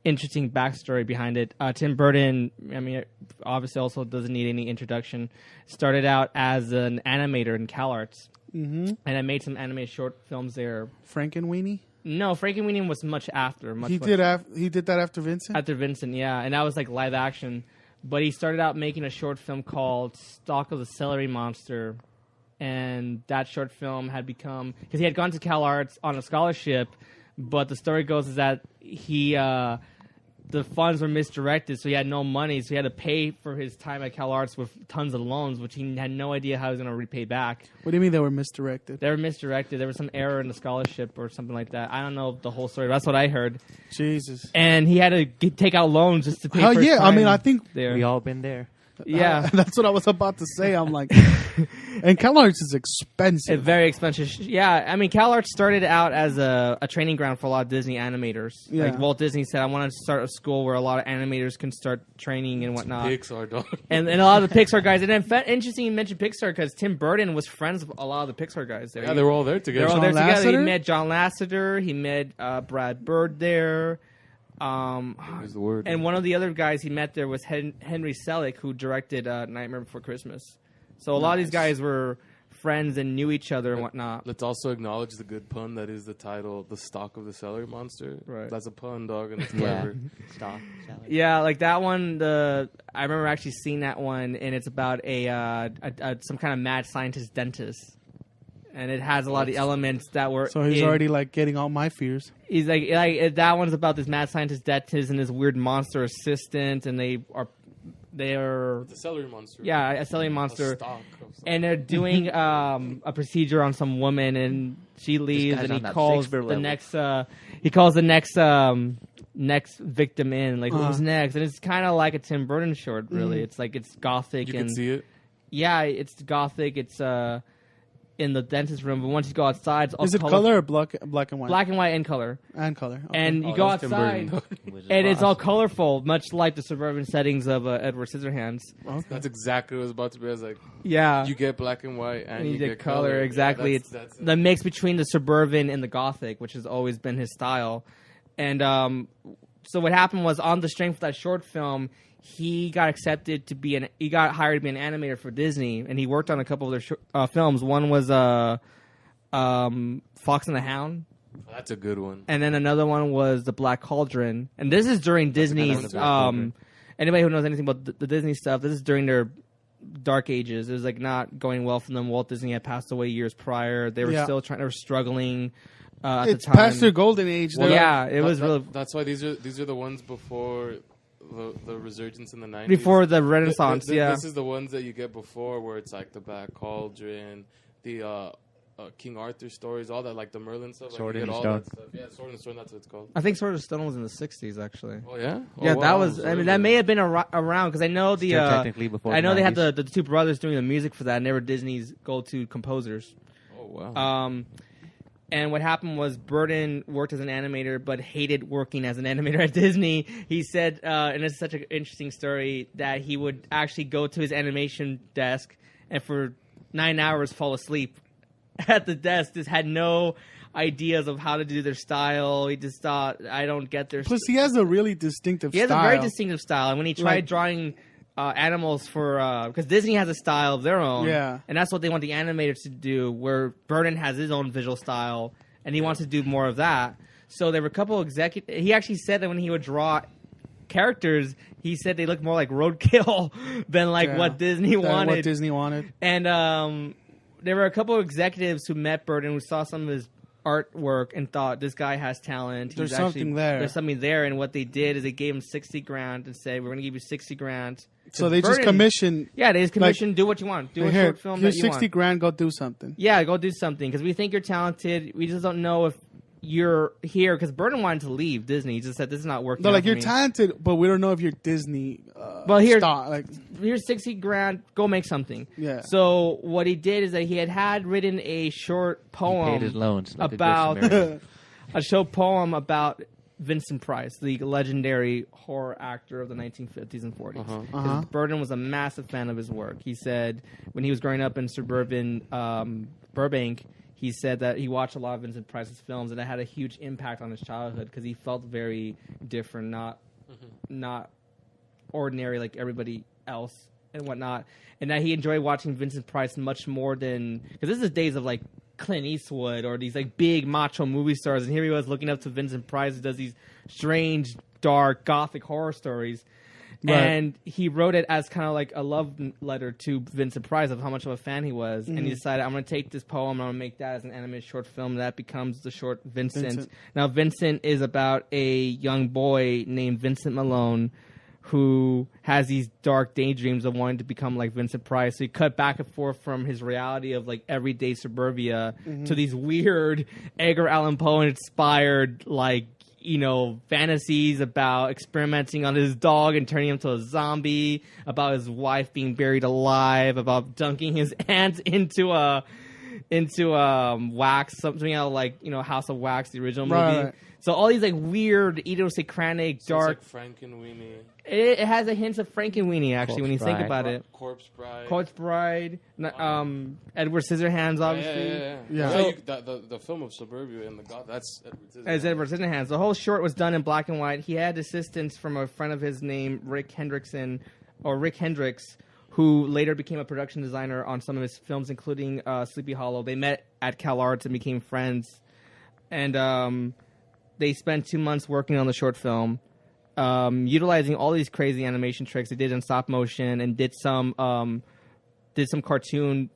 interesting backstory behind it. Tim Burton, I mean, obviously also doesn't need any introduction. Started out as an animator in CalArts. Mm-hmm. And I made some animated short films there. Frankenweenie. No, Frankenweenie was much after. He did that after Vincent. After Vincent, yeah. And that was like live action. But he started out making a short film called Stalk of the Celery Monster. And that short film had become... Because he had gone to CalArts on a scholarship, but the story goes is that the funds were misdirected, so he had no money, so he had to pay for his time at CalArts with tons of loans, which he had no idea how he was going to repay back. What do you mean they were misdirected? They were misdirected. There was some error in the scholarship or something like that. I don't know the whole story. That's what I heard. Jesus. And he had to take out loans just to pay Hell for his yeah. time I mean, I think there. We all been there. Yeah. that's what I was about to say. I'm like, and CalArts is expensive. It's very expensive. Yeah, I mean, CalArts started out as a training ground for a lot of Disney animators. Yeah. Like Walt Disney said, I want to start a school where a lot of animators can start training and whatnot. Pixar, dog. And a lot of the Pixar guys. And interesting you mentioned Pixar because Tim Burton was friends with a lot of the Pixar guys there. Yeah, they were all there They're together. all there John together. He Lasseter? met John Lasseter. He met Brad Bird there. Is the word. And one of the other guys he met there was Henry Selick, who directed Nightmare Before Christmas. So a lot of these guys were friends and knew each other and whatnot. Let's also acknowledge the good pun that is the title, The Stalk of the Celery Monster. Right. That's a pun, dog, and it's Yeah. clever. Stop. Salad. Yeah, like that one. I remember actually seeing that one, and it's about some kind of mad scientist dentist, and it has a lot of the elements that were. So he's already like getting all my fears. He's like that one's about this mad scientist dentist and this weird monster assistant, and they are The celery monster. yeah a celery A monster. stalk of something. And they're doing a procedure on some woman, and she leaves, guy's and he on that calls Shakespeare the level. next victim in, like who's next, and it's kind of like a Tim Burton short, really. It's like it's gothic You and can see it. yeah, it's gothic. It's in the dentist room, but once you go outside, it's all Is it color or black and white? Black and white and color. And color. Okay. And you go that's Tim outside, Burton. and it's all colorful, much like the suburban settings of Edward Scissorhands. Okay. That's exactly what it was about to be. I was like, Yeah. you get black and white, and you get get color. Exactly. Yeah, It's that's the mix between the suburban and the Gothic, which has always been his style. And so what happened was, on the strength of that short film, he got accepted to be he got hired to be an animator for Disney, and he worked on a couple of their films. One was Fox and the Hound, That's a good one. and then another one was The Black Cauldron. And this is during Disney's. Anybody who knows anything about the Disney stuff, this is during their dark ages. It was like not going well for them. Walt Disney had passed away years prior. They were still they were struggling at the It's time. past their golden age. Well, It was really That's why these are the ones before the resurgence in the 90s. before the Renaissance. This is the ones that you get before, where it's like the Black Cauldron, the King Arthur stories, all that, like the Merlin stuff. Sword like, in you the get all Stone. that stuff. Yeah, Sword in the Stone. That's what it's called. I think Sword of Stone was in the 60s, actually. Oh yeah. Yeah, Oh, that wow. was. I mean, that may have been around, because I know the. Still technically before I know the they had 90s. the two brothers doing the music for that, and they were Disney's go-to composers. Oh wow. And what happened was, Burton worked as an animator, but hated working as an animator at Disney. He said, and it's such an interesting story, that he would actually go to his animation desk and for 9 hours fall asleep at the desk. Just had no ideas of how to do their style. He just thought, I don't get their Plus, he has a really distinctive He has style. a very distinctive style. And when he tried Like- drawing animals for, because Disney has a style of their own, Yeah. and that's what they want the animators to do, where Burton has his own visual style, and he wants to do more of that. So there were a couple executives. He actually said that when he would draw characters, he said they looked more like roadkill than like Yeah. what Disney Than wanted. What Disney wanted. And there were a couple of executives who met Burton, who saw some of his artwork and thought, this guy has talent. There's He's something there. There's something there. And what they did is they gave him $60,000 and said, we're going to give you $60,000. So they just commissioned. Yeah, they just commissioned, do what you want. Do a Here, short film that here's you want. $60,000. Go do something. Yeah, go do something, because we think you're talented. We just don't know if you're here, because Burton wanted to leave Disney. He just said, this is not working They're out like, for you're me. talented, but we don't know if you're Disney. Well, here- star. Like, Here's $60,000. Go make something. Yeah. So what he did is that he had written a short poem He paid his loans. like the good about Samaritan. a short poem about Vincent Price, the legendary horror actor of the 1950s and 40s. 'Cause Burton was a massive fan of his work. He said when he was growing up in suburban Burbank, he said that he watched a lot of Vincent Price's films, and it had a huge impact on his childhood, because he felt very different, not ordinary like everybody else and whatnot, and that he enjoyed watching Vincent Price much more than, because this is the days of like Clint Eastwood or these like big macho movie stars, and here he was looking up to Vincent Price, who does these strange, dark, gothic horror stories. Right. And he wrote it as kind of like a love letter to Vincent Price of how much of a fan he was. And he decided, I'm going to take this poem, I'm going to make that as an animated short film. That becomes the short Vincent. Now, Vincent is about a young boy named Vincent Malone who has these dark daydreams of wanting to become like Vincent Price. So he cut back and forth from his reality of like everyday suburbia to these weird Edgar Allan Poe inspired like, fantasies about experimenting on his dog and turning him to a zombie, about his wife being buried alive, about dunking his aunt into wax, something out of like, House of Wax, the original movie. Right. So all these like weird, idiosyncratic, dark. It's like Frankenweenie. It has a hint of Frankenweenie, actually, when you think Bride. about it. Corpse Bride. Corpse Bride, Edward Scissorhands, obviously. Yeah. So the film of Suburbia and the God, that's Edward Scissorhands. As Edward Scissorhands. The whole short was done in black and white. He had assistance from a friend of his named Rick Hendricks, who later became a production designer on some of his films, including Sleepy Hollow. They met at CalArts and became friends. And they spent 2 months working on the short film, utilizing all these crazy animation tricks. They did in stop motion and did some cartoon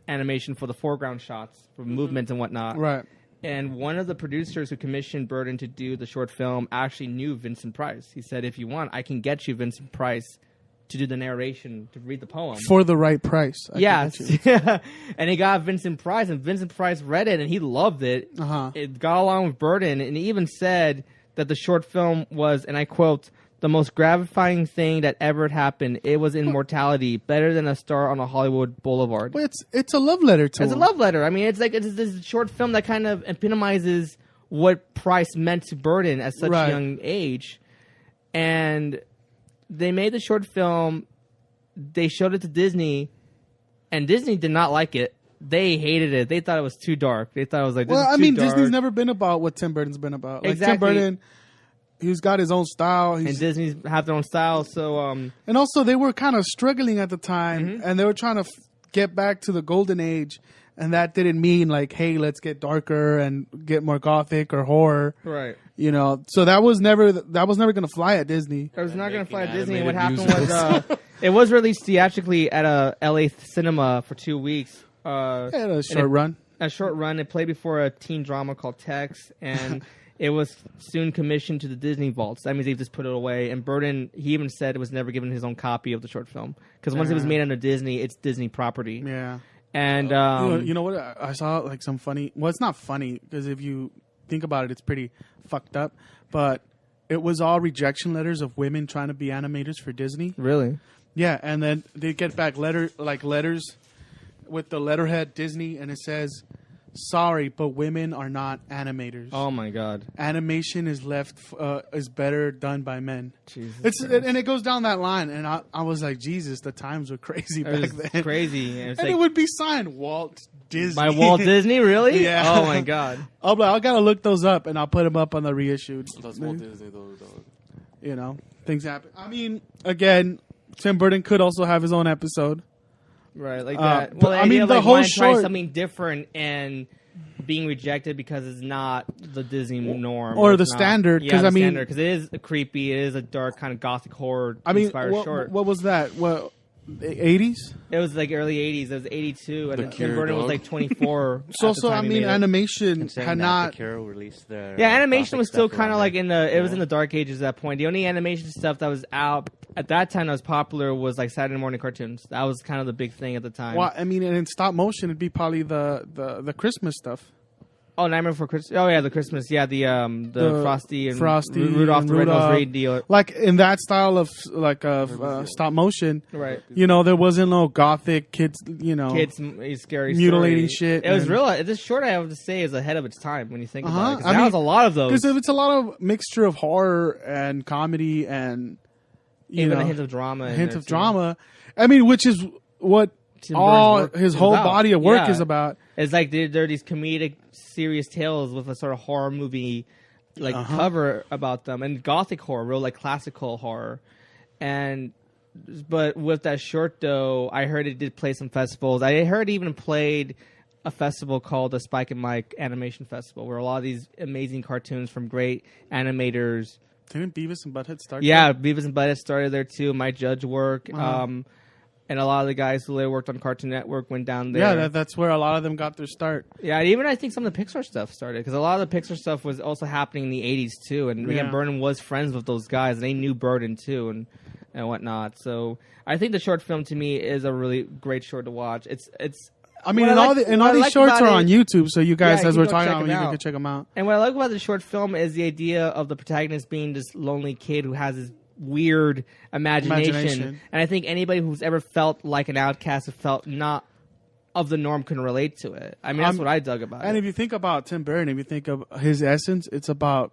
animation for the foreground shots, for movements and whatnot. right. And one of the producers who commissioned Burton to do the short film actually knew Vincent Price. He said, if you want, I can get you Vincent Price to do the narration, to read the poem. For the right price. I Yes. can get you. And he got Vincent Price, and Vincent Price read it, and he loved it. Uh-huh. It got along with Burton, and he even said that the short film was, and I quote, The most gratifying thing that ever happened. It was immortality, better than a star on a Hollywood boulevard. Well, it's a love letter to It's him. a love letter. I mean, it's this short film that kind of epitomizes what Price meant to Burton at such a young age. And they made the short film. They showed it to Disney, and Disney did not like it. They hated it. They thought it was too dark. They thought it was like, this is too dark. Disney's never been about what Tim Burton's been about. Like Exactly. Tim Burton, he's got his own style. And Disney's have their own style. So, and also they were kind of struggling at the time, and they were trying to get back to the golden age, and that didn't mean like, hey, let's get darker and get more gothic or horror. right. You know, so that was never going to fly at Disney. It was not going to fly at Disney. And what animated happened was it was released theatrically at a LA cinema for 2 weeks. It had a short run. A short run. It played before a teen drama called Tex, and it was soon commissioned to the Disney vaults. That means they just put it away. And Burton, he even said it was never given his own copy of the short film because once it was made under Disney, it's Disney property. Yeah. And you know what? I saw like some funny. Well, it's not funny because if you think about it, it's pretty fucked up. But it was all rejection letters of women trying to be animators for Disney. really, Yeah, and then they get back letters with the letterhead Disney, and it says, "Sorry, but women are not animators. oh my god, Animation is is better done by men." Jesus, And it goes down that line, and I was like, Jesus, the times were crazy it back was then. crazy. And, And it would be signed Walt Disney. by Walt Disney, really? Yeah. Oh my god. I'm like, I gotta look those up, and I'll put them up on the reissued. That's Walt Disney, though, dog. You know, things happen. I mean, again, Tim Burton could also have his own episode. Right, like but that. Well, I mean, the like whole wanting to try short- something different and being rejected because it's not the Disney norm Or it's the not- standard, 'cause the I mean- standard, because it is creepy. It is a dark kind of gothic horror I mean, inspired short. what was that? What, 80s? It was like early '80s. It was '82, and The Tim Cure, Burton was dog. like 24. So, at the time I he mean, made it. animation And saying had that not. The Cure released their Yeah, animation gothic was still stuff kind of around like there. it was in the dark ages at that point. The only animation stuff that was out at that time that was popular was like Saturday morning cartoons. That was kind of the big thing at the time. Well, I mean, and in stop motion, it'd be probably the Christmas stuff. Oh, Nightmare Before Christmas. Oh yeah, the Christmas. Yeah, the Frosty and Rudolph and the Red-Nosed Rudolph. Reindeer. Like in that style of stop motion, Right. you know, there wasn't no gothic kids, you know. Kids scary Mutilating story. shit It was and- real. This short, I have to say, is ahead of its time when you think about it. 'Cause I now mean, there's a lot of those. Because it's a lot of mixture of horror and comedy and you Even know, a hint of drama. a in hint there, of too. drama. I mean, which is what Tim all Burton's work his is whole about. body of work Yeah. is about. It's like there are these comedic, serious tales with a sort of horror movie, like cover about them, and gothic horror, real like classical horror, but with that short though, I heard it did play some festivals. I heard it even played a festival called the Spike and Mike Animation Festival, where a lot of these amazing cartoons from great animators. Didn't Beavis and Butthead start? Yeah, Beavis and Butthead started there too. Mike Judge work. Uh-huh. And a lot of the guys who later worked on Cartoon Network went down there. Yeah, that's where a lot of them got their start. Yeah, even I think some of the Pixar stuff started because a lot of the Pixar stuff was also happening in the '80s too, and again, Yeah. Burton was friends with those guys, and they knew Burton too, and whatnot. So I think the short film to me is a really great short to watch. It's. I mean, what and I all like- the, and what all I these like shorts about are on it- YouTube, so you guys, Yeah, as you we're go talking check about, them you out. can check them out. And what I like about the short film is the idea of the protagonist being this lonely kid who has this weird imagination. And I think anybody who's ever felt like an outcast, who felt not of the norm, can relate to it. I mean, that's what I dug about And it. if you think about Tim Burton, if you think of his essence, it's about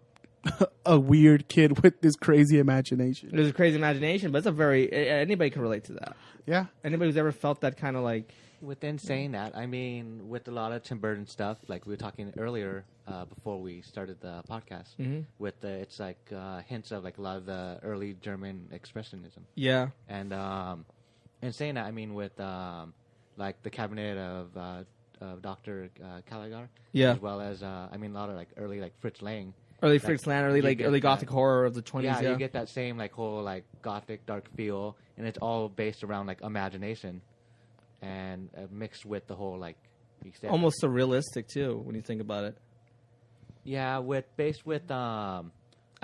a weird kid with this crazy imagination. There's a crazy imagination, but it's a very anybody can relate to that. Yeah. Anybody who's ever felt that kind of like Within saying that, I mean, with a lot of Tim Burton stuff, like we were talking earlier before we started the podcast, with it's like hints of like a lot of the early German expressionism, yeah, and saying that, I mean, with like the cabinet of Dr. Caligari, Yeah. as well as I mean, a lot of like early like Fritz Lang. early Like, Fritz Lang, early you like get early that- gothic horror of the 20s. Yeah, you get that same like whole like gothic dark feel, and it's all based around like imagination, and mixed with the whole like aesthetic. almost surrealistic too when you think about it. Yeah, based with I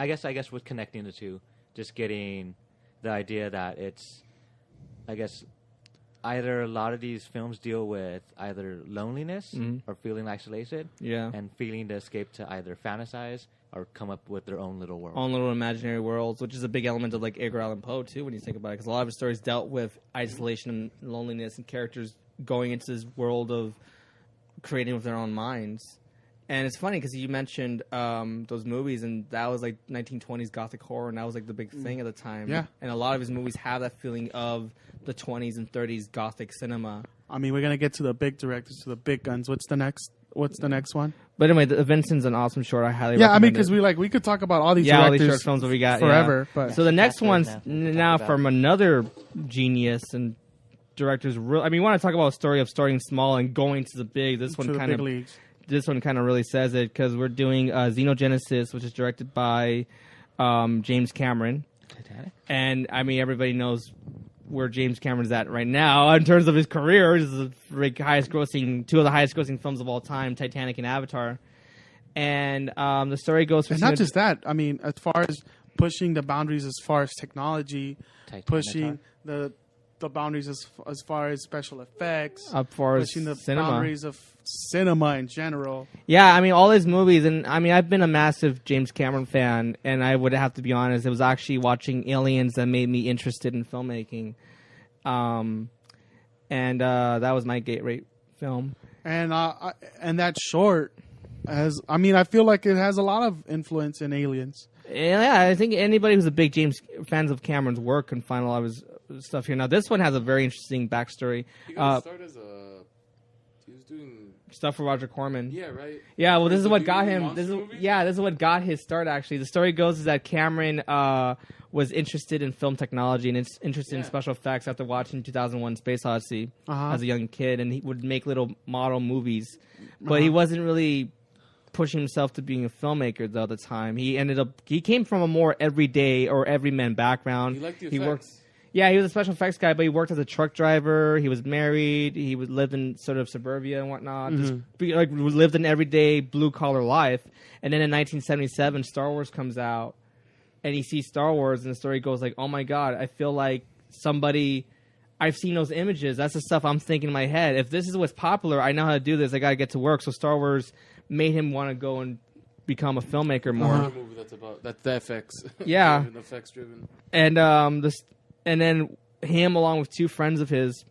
guess with connecting the two, just getting the idea that it's, I guess, either a lot of these films deal with either loneliness or feeling isolated, and feeling to escape to either fantasize or come up with their own little world. Own little imaginary worlds, which is a big element of like Edgar Allan Poe too, when you think about it, because a lot of his stories dealt with isolation and loneliness and characters going into this world of creating with their own minds. And it's funny because you mentioned those movies, and that was like 1920s Gothic horror, and that was like the big thing at the time. Yeah. And a lot of his movies have that feeling of the 20s and 30s Gothic cinema. I mean, we're gonna get to the big directors, to the big guns. What's the next one? But anyway, Vincent's an awesome short. I highly Yeah, I mean, recommend because we could talk about all these all directors these short films that we got forever. yeah. But So the next That's one's right now from another genius and director's. I mean, you want to talk about a story of starting small and going to the big. This to one the kind big of leagues. This one kind of really says it because we're doing Xenogenesis, which is directed by James Cameron. Titanic? And, I mean, everybody knows where James Cameron's at right now in terms of his career. This is two of the highest grossing films of all time, Titanic and Avatar. And the story goes from... And not just that. I mean, as far as pushing the boundaries as far as technology, pushing the boundaries as far as special effects, as far as pushing the cinema. boundaries of cinema in general. Yeah, I mean, all his movies, and I mean, I've been a massive James Cameron fan, and I would have to be honest, it was actually watching Aliens that made me interested in filmmaking. And that was my gateway film. And that short has, I mean, I feel like it has a lot of influence in Aliens. Yeah, I think anybody who's a big fans of Cameron's work can find a lot of his stuff here. Now, this one has a very interesting backstory. He was doing stuff for Roger Corman. Yeah, right. Yeah, well, this is what got him. This is what got his start. Actually, the story goes is that Cameron was interested in film technology and interested in special effects after watching 2001: Space Odyssey as a young kid, and he would make little model movies, but he wasn't really pushing himself to being a filmmaker though at the time. He came from a more everyday or everyman background. He liked the He effects. worked. Yeah, he was a special effects guy, but he worked as a truck driver. He was married. He lived in sort of suburbia and whatnot. Just lived an everyday blue collar life. And then in 1977, Star Wars comes out, and he sees Star Wars, and the story goes like, "Oh my God, I feel like I've seen those images. That's the stuff I'm thinking in my head. If this is what's popular, I know how to do this. I got to get to work." So Star Wars made him want to go and become a filmmaker more. Movie that's the effects. Yeah, effects driven. And then him, along with two friends of his,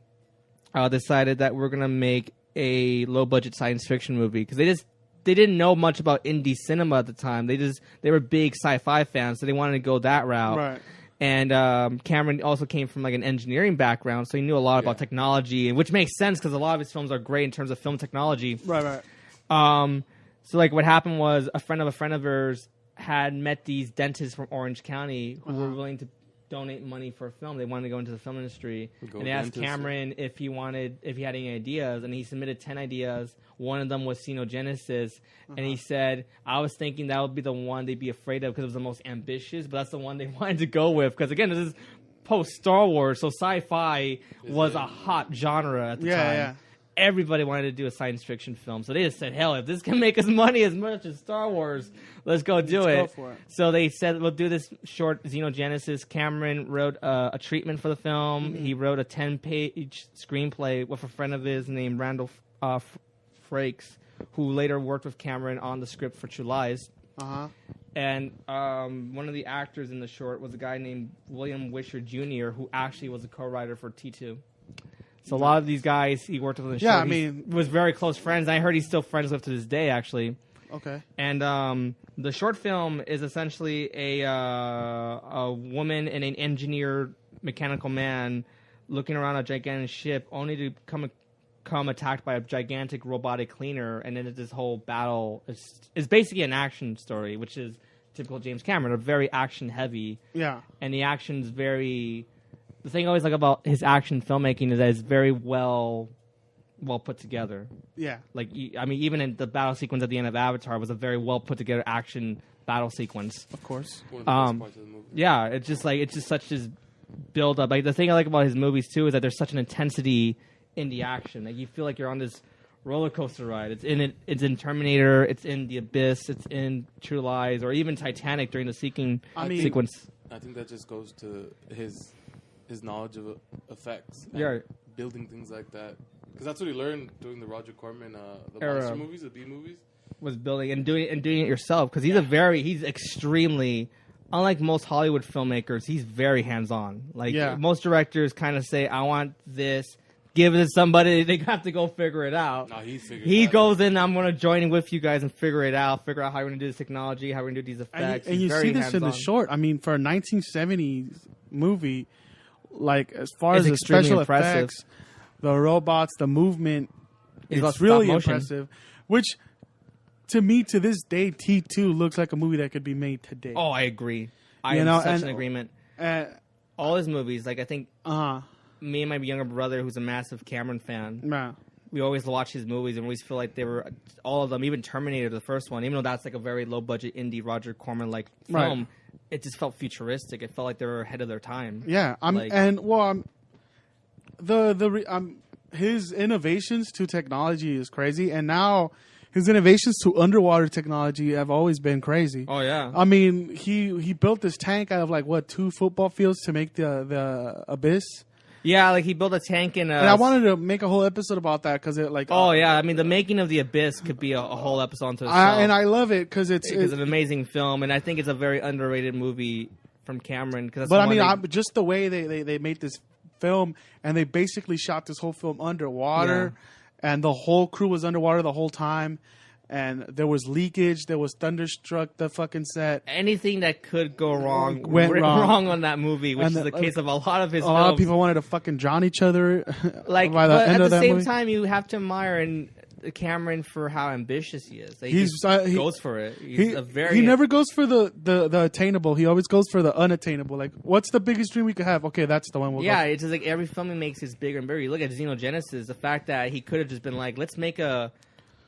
decided that we're gonna make a low-budget science fiction movie because they didn't know much about indie cinema at the time. They were big sci-fi fans, so they wanted to go that route. Right. And Cameron also came from like an engineering background, so he knew a lot about technology, which makes sense because a lot of his films are great in terms of film technology. Right. So like what happened was a friend of hers had met these dentists from Orange County who were willing to donate money for a film. They wanted to go into the film industry, and they asked Cameron if he had any ideas, and he submitted 10 ideas. One of them was Xenogenesis, and he said, "I was thinking that would be the one they'd be afraid of because it was the most ambitious, but that's the one they wanted to go with because again, this is post Star Wars, so sci-fi was a hot genre at the time." Yeah. Everybody wanted to do a science fiction film, so they just said, "Hell, if this can make us money as much as Star Wars, let's go do it." Go for it. So they said, "We'll do this short Xenogenesis." Cameron wrote a treatment for the film. He wrote a 10-page screenplay with a friend of his named Randall Frakes, who later worked with Cameron on the script for True Lies. And one of the actors in the short was a guy named William Wisher Jr., who actually was a co-writer for T2. So a lot of these guys he worked with in the show. I mean, was very close friends. I heard he's still friends with to this day, actually. Okay. And the short film is essentially a woman and an engineer, mechanical man, looking around a gigantic ship, only to come attacked by a gigantic robotic cleaner, and then this whole battle is basically an action story, which is typical James Cameron, a very action heavy. Yeah. And the action's very. The thing I always like about his action filmmaking is that it's very well put together. Yeah. Like, I mean, even in the battle sequence at the end of Avatar was a very well put together action battle sequence. Of course. One of the best parts of the movie. Yeah, it's just such this build up. Like the thing I like about his movies too is that there's such an intensity in the action. Like you feel like you're on this roller coaster ride. It's in Terminator, it's in The Abyss, it's in True Lies, or even Titanic during the sequence. I think that just goes to his knowledge of effects. Yeah. building things like that. Because that's what he learned doing the Roger Corman, the Era. monster movies, the B movies. Was building and doing it yourself because he's extremely, unlike most Hollywood filmmakers, he's very hands-on. Like most directors kind of say, I want this, give it to somebody, they have to go figure it out. No, he goes in, I'm going to join in with you guys and figure it out, figure out how we're going to do this technology, how we're going to do these effects. And you see this in the short. I mean, for a 1970s movie, like as far as the special effects, the robots, the movement, it's really impressive. Which, to me, to this day, T2 looks like a movie that could be made today. Oh, I agree. I am such an agreement. All his movies, like I think me and my younger brother, who's a massive Cameron fan, we always watch his movies and we always feel like they were, all of them, even Terminator, the first one, even though that's like a very low-budget indie Roger Corman-like film, it just felt futuristic. It felt like they were ahead of their time. Yeah, his innovations to technology is crazy, and now his innovations to underwater technology have always been crazy. Oh yeah, I mean he built this tank out of like 2 football fields to make the abyss. Yeah, like he built a tank in a... And I wanted to make a whole episode about that because it like... I mean, the making of the Abyss could be a whole episode unto itself. And I love it because it's an amazing film, and I think it's a very underrated movie from Cameron. Just the way they made this film, and they basically shot this whole film underwater, and the whole crew was underwater the whole time. And there was leakage. There was thunderstruck the fucking set. Anything that could go wrong went wrong on that movie, which is the case of a lot of his films. A lot of people wanted to fucking drown each other. Like, by the end at of the that same movie. time, you have to admire Cameron for how ambitious he is. Like, he goes for it. He never goes for the attainable. He always goes for the unattainable. Like, what's the biggest dream we could have? Okay, that's the one we'll go for. It's just like every film he makes is bigger and bigger. You look at Xenogenesis, the fact that he could have just been like, let's make a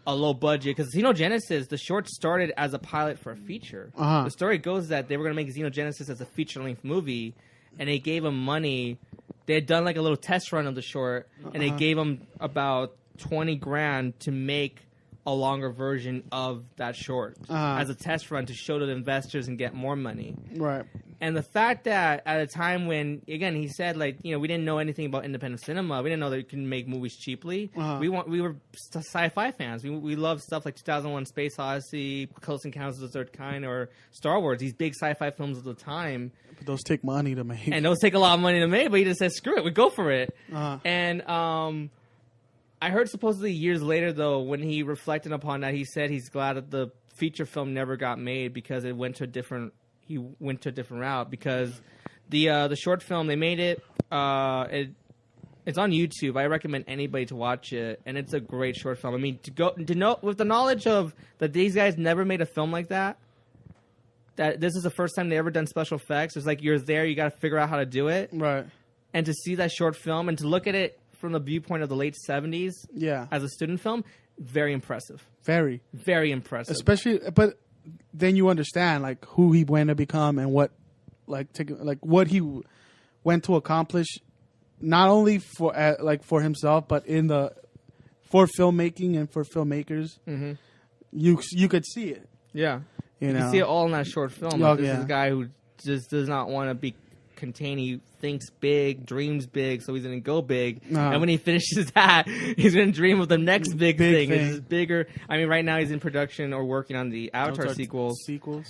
low budget, because Xenogenesis, the short started as a pilot for a feature. The story goes that they were going to make Xenogenesis as a feature-length movie, and they gave him money. They had done like a little test run of the short, and they gave him about $20,000 to make a longer version of that short as a test run to show to the investors and get more money. Right. And the fact that at a time when, again, he said, like, we didn't know anything about independent cinema. We didn't know that you can make movies cheaply. We were sci-fi fans. We loved stuff like 2001: Space Odyssey, Close Encounters of the Third Kind, or Star Wars. These big sci-fi films of the time. But those take money to make. And those take a lot of money to make. But he just said, "Screw it, we go for it." And I heard supposedly years later, though, when he reflected upon that, he said he's glad that the feature film never got made because it went to a different. He went to a different route because the short film, they made it. It's on YouTube. I recommend anybody to watch it, and it's a great short film. I mean, to know with the knowledge of that these guys never made a film like that. That this is the first time they ever done special effects. It's like you're there, you got to figure out how to do it, right? And to see that short film and to look at it from the viewpoint of the late 70s, as a student film, very impressive. Very, very impressive. Especially, but then you understand like who he went to become and what, what he went to accomplish, not only for himself, but for filmmaking and for filmmakers. Mm-hmm. You could see it. Yeah, you can see it all in that short film. This is a guy who just does not want to be contained. He thinks big, dreams big, so he's going to go big. And when he finishes that, he's going to dream of the next big thing. It's bigger. I mean, right now he's in production or working on the Avatar sequels.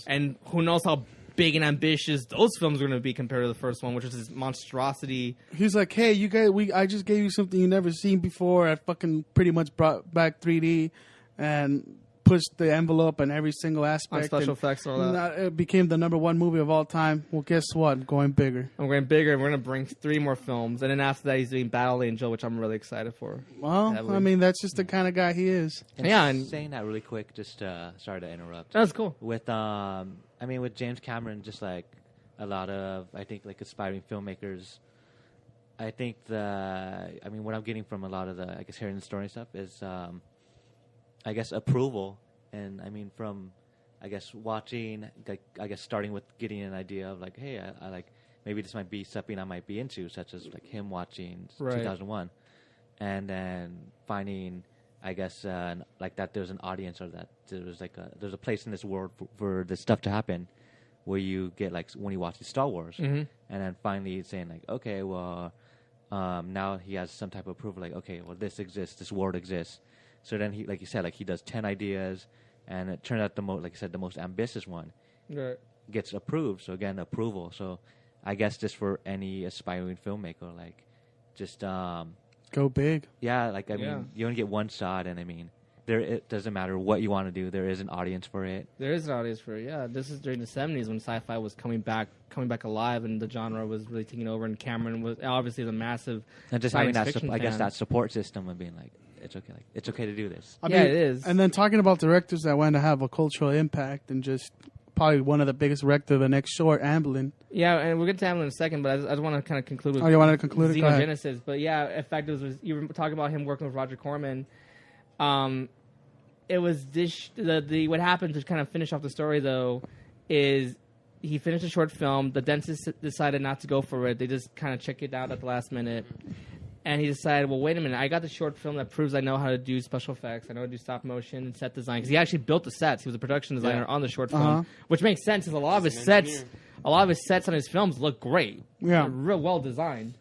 And who knows how big and ambitious those films are going to be compared to the first one, which was this monstrosity. He's like, hey, you guys, I just gave you something you never seen before. I fucking pretty much brought back 3D and pushed the envelope in every single aspect. On special effects and all that. It became the #1 movie of all time. Well, guess what? I'm going bigger. I'm going bigger, and we're going to bring 3 more films. And then after that, he's doing Battle Angel, which I'm really excited for. Well, I mean, that's just the kind of guy he is. And saying that really quick, just sorry to interrupt. That's cool. With with James Cameron, just like a lot of, I think, like aspiring filmmakers, I think what I'm getting from a lot of the, I guess, hearing the story and stuff is, I guess, approval. And I mean, from, I guess, watching, like, I guess, starting with getting an idea of like, hey, I like, maybe this might be something I might be into, such as like him watching 2001. And then finding, I guess, like that there's an audience, or that there's like there's a place in this world for this stuff to happen, where you get like when you watch Star Wars, and then finally saying like, okay, well, now he has some type of proof. Like, okay, well, this exists. This world exists. So then he, like you said, like he does 10 ideas, and it turned out like you said, the most ambitious one gets approved. So again, approval. So I guess just for any aspiring filmmaker, like just go big. Yeah, like I mean, you only get one shot, and I mean, it doesn't matter what you want to do. There is an audience for it. There is an audience for it. Yeah, this is during the 70s when sci-fi was coming back alive, and the genre was really taking over. And Cameron was obviously the massive and just science having fiction I guess fan. that support system of being like, it's okay, like it's okay to do this. I mean, it is. And then talking about directors that went to have a cultural impact and just probably one of the biggest directors of the next short, Amberlin. Yeah, and we'll get to Amberlin in a second, but I just want to kind of conclude with you wanted to conclude it? Go ahead. Xenogenesis. But yeah, in fact, you were talking about him working with Roger Corman. It was this what happened to kind of finish off the story though is he finished a short film. The dentist decided not to go for it. They just kind of checked it out at the last minute. And he decided, well, wait a minute. I got the short film that proves I know how to do special effects. I know how to do stop motion and set design. Because he actually built the sets. He was a production designer on the short film, which makes sense because a lot of his sets on his films look great. Yeah, they're real well designed.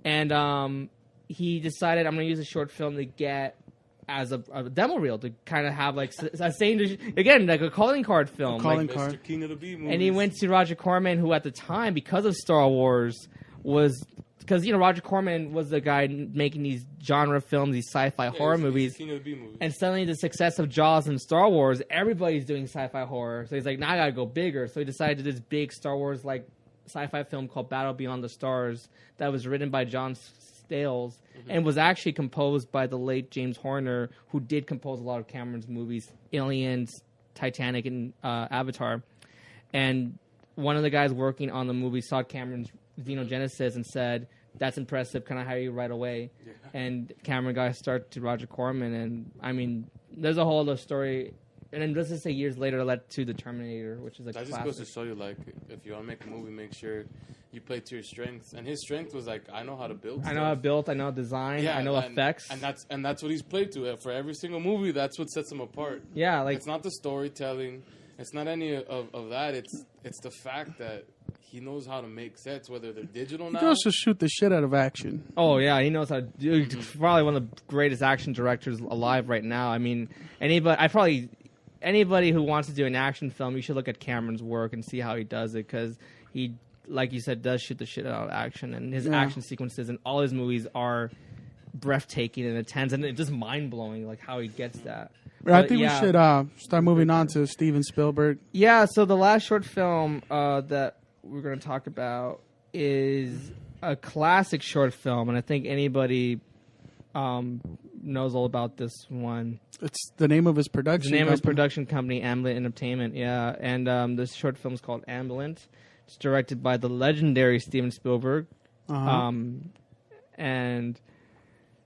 And he decided I'm going to use a short film to get as a demo reel to kind of have like a saying again like a calling card film. Mr. King of the B movies. And he went to Roger Corman, who at the time, because of Star Wars, was. Because, Roger Corman was the guy making these genre films, these sci-fi horror movies. King of the B movies. And suddenly the success of Jaws and Star Wars, everybody's doing sci-fi horror. So he's like, now I got to go bigger. So he decided to do this big Star Wars-like sci-fi film called Battle Beyond the Stars that was written by John Stales and was actually composed by the late James Horner, who did compose a lot of Cameron's movies, Aliens, Titanic, and Avatar. And one of the guys working on the movie saw Cameron's Xenogenesis and said, that's impressive. Can I hire you right away? Yeah. And Cameron got a start to Roger Corman. And, I mean, there's a whole other story. And then let's just say years later led to The Terminator, which is a classic. That just goes to show you, like, if you want to make a movie, make sure you play to your strengths. And his strength was, like, I know how to build stuff. I know how to build. I know design. I know effects. And that's what he's played to. For every single movie, that's what sets him apart. Yeah, like... It's not the storytelling. It's not any of that. It's the fact that he knows how to make sets, whether they're digital now. He knows to shoot the shit out of action. Oh, yeah. He knows how to do. Probably one of the greatest action directors alive right now. I mean, anybody who wants to do an action film, you should look at Cameron's work and see how he does it, because he, like you said, does shoot the shit out of action. And his action sequences in all his movies are breathtaking and intense, and it's just mind-blowing, like, how he gets that. I think we should start moving on to Steven Spielberg. Yeah, so the last short film that we're going to talk about is a classic short film, and I think anybody knows all about this one. It's the name of his production company. His production company, Amblin Entertainment, yeah. And this short film is called Ambulant. It's directed by the legendary Steven Spielberg. And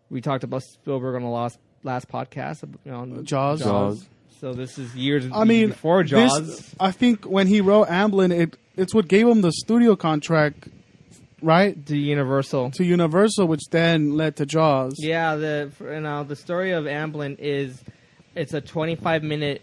we talked about Spielberg on the last podcast. On Jaws. So this is years before Jaws. I think when he wrote Amblin, it's what gave him the studio contract, right? To Universal, which then led to Jaws. Yeah, the story of Amblin is it's a 25-minute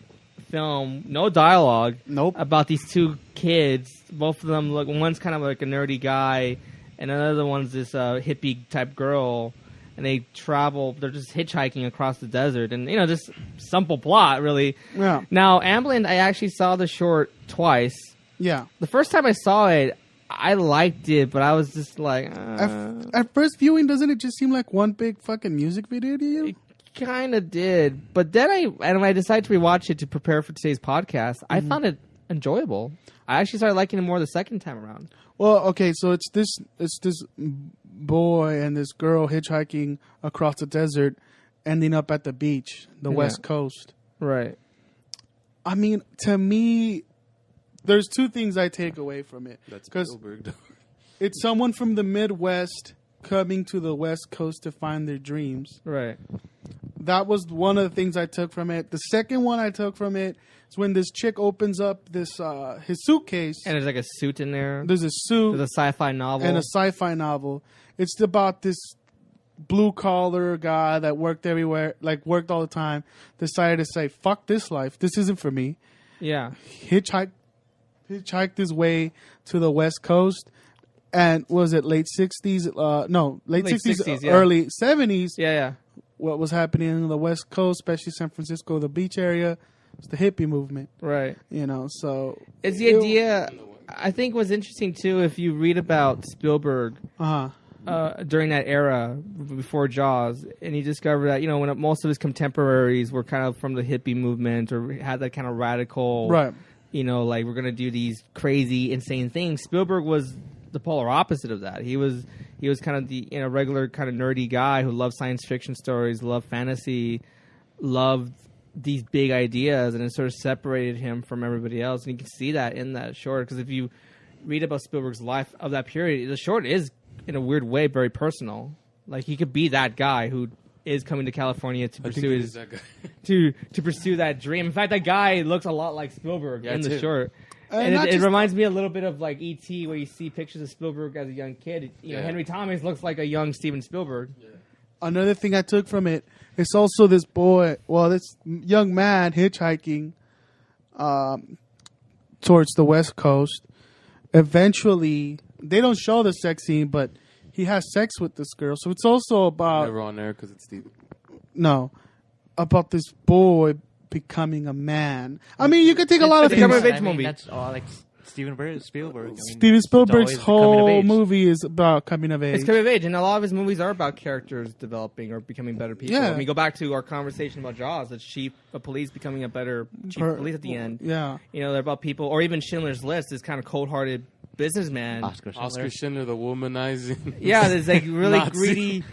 film, no dialogue. Nope. About these two kids. Both of them look. One's kind of like a nerdy guy, and another one's this hippie type girl. And they travel. They're just hitchhiking across the desert, and just simple plot, really. Yeah. Now, Amblin, I actually saw the short twice. Yeah. The first time I saw it, I liked it, but I was just like... At first viewing, doesn't it just seem like one big fucking music video to you? It kind of did. But then when I decided to rewatch it to prepare for today's podcast, I found it enjoyable. I actually started liking it more the second time around. Well, okay, so it's this boy and this girl hitchhiking across the desert, ending up at the beach, the West Coast. Right. I mean, to me, there's two things I take away from it. That's Spielberg. It's someone from the Midwest coming to the West Coast to find their dreams. Right. That was one of the things I took from it. The second one I took from it is when this chick opens up this his suitcase. And there's like a suit in there. There's a suit. There's a sci-fi novel. And a sci-fi novel. It's about this blue-collar guy that worked everywhere, like worked all the time, decided to say, fuck this life. This isn't for me. Yeah. Hitchhiked his way to the West Coast. and was it late 60s? No, late 60s, yeah. early 70s. Yeah. What was happening on the West Coast, especially San Francisco, the beach area, it's the hippie movement. Right. So it's the idea. I think what's interesting too, if you read about Spielberg during that era before Jaws, and you discover that when most of his contemporaries were kind of from the hippie movement or had that kind of radical, right? Like we're gonna do these crazy, insane things. Spielberg was the polar opposite of that. He was kind of the regular kind of nerdy guy who loved science fiction stories, loved fantasy, loved these big ideas, and it sort of separated him from everybody else. And you can see that in that short, because if you read about Spielberg's life of that period, the short is in a weird way very personal. Like he could be that guy who is coming to California to pursue his to pursue that dream. In fact, that guy looks a lot like Spielberg in the short. And it reminds me a little bit of like E.T., where you see pictures of Spielberg as a young kid. Henry Thomas looks like a young Steven Spielberg. Yeah. Another thing I took from it, it's also this young man hitchhiking towards the West Coast. Eventually, they don't show the sex scene, but he has sex with this girl. So it's also about... Never on air because it's Steven. No. About this boy becoming a man. I mean, you could take a lot of things. Movie. That's all like Steven Spielberg. Steven Spielberg's whole movie is about coming of age. It's coming of age, and a lot of his movies are about characters developing or becoming better people. Yeah. I mean, go back to our conversation about Jaws, the chief of police becoming a better chief of police at the end. Yeah. They're about people, or even Schindler's List, this kind of cold-hearted businessman. Oscar Schindler, the womanizing. Yeah, there's like really greedy,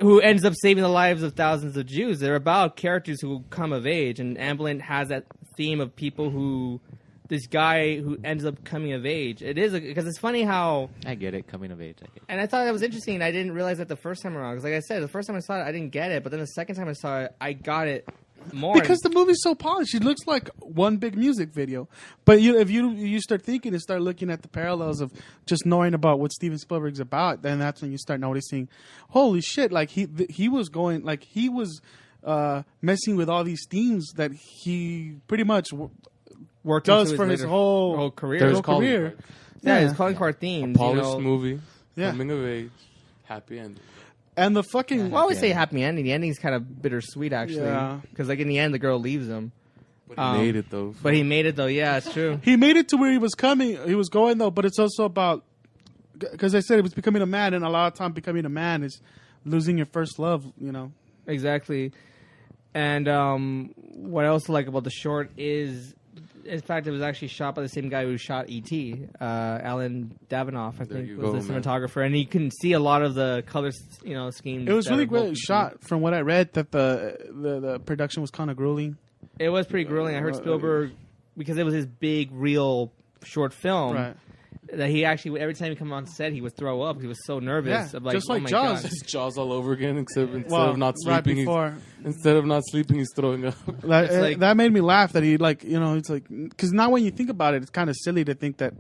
who ends up saving the lives of thousands of Jews. They're about characters who come of age, and Amberlin has that theme of people who, this guy who ends up coming of age. It is because it's funny how I get it, coming of age. I get it. And I thought that was interesting. I didn't realize that the first time around, because like I said, the first time I saw it, I didn't get it, but then the second time I saw it, I got it more. Because the movie's so polished, it looks like one big music video. But if you start thinking and start looking at the parallels of just knowing about what Steven Spielberg's about, then that's when you start noticing, holy shit! Like he was messing with all these themes that he pretty much does for his whole career. Yeah, his calling card theme. Polished movie, coming of age, happy ending. And the fucking... Well, I always say happy ending. The ending's kind of bittersweet, actually. Yeah. Because, like, in the end, the girl leaves him. But he made it, though. But he made it, though. Yeah, it's true. He made it to where he was going, though. But it's also about... Because I said it was becoming a man, and a lot of time becoming a man is losing your first love, Exactly. And what I also like about the short is... In fact, it was actually shot by the same guy who shot E.T., Alan Davinoff, I think, was the cinematographer. And you can see a lot of the color, schemes. It was really great shot, from what I read, that the production was kind of grueling. It was pretty grueling. I heard Spielberg, because it was his big, real short film, right, that he actually, every time he came on set, he would throw up. He was so nervous. Yeah, just like Jaws. It's Jaws all over again, instead of not sleeping. He's throwing up. That made me laugh. That it's like, because now when you think about it, it's kind of silly to think that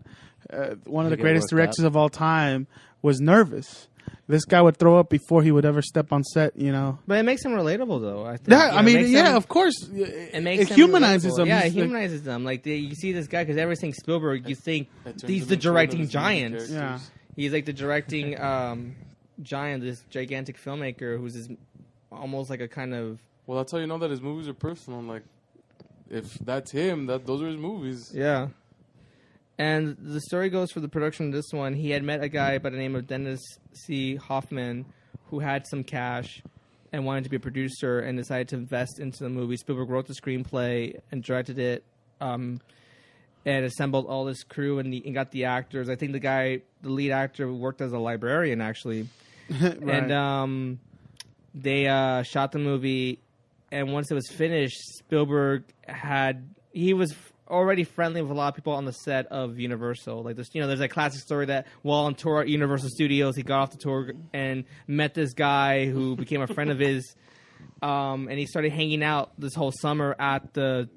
one of the greatest directors of all time was nervous. This guy would throw up before he would ever step on set, But it makes him relatable, though. I think. Yeah, of course. It humanizes him. Yeah, it humanizes them. Like you see this guy, because everything Spielberg, you think he's the directing giant. Yeah, he's like the directing giant, this gigantic filmmaker who's almost like a kind of. Well, that's how you know that his movies are personal. Like, if that's him, those are his movies. Yeah. And the story goes for the production of this one, he had met a guy by the name of Dennis C. Hoffman who had some cash and wanted to be a producer and decided to invest into the movie. Spielberg wrote the screenplay and directed it and assembled all this crew and got the actors. I think the lead actor, worked as a librarian, actually. Right. And they shot the movie, and once it was finished, Spielberg he was already friendly with a lot of people on the set of Universal. Like this, there's a classic story that while on tour at Universal Studios, he got off the tour and met this guy who became a friend of his, and he started hanging out this whole summer at the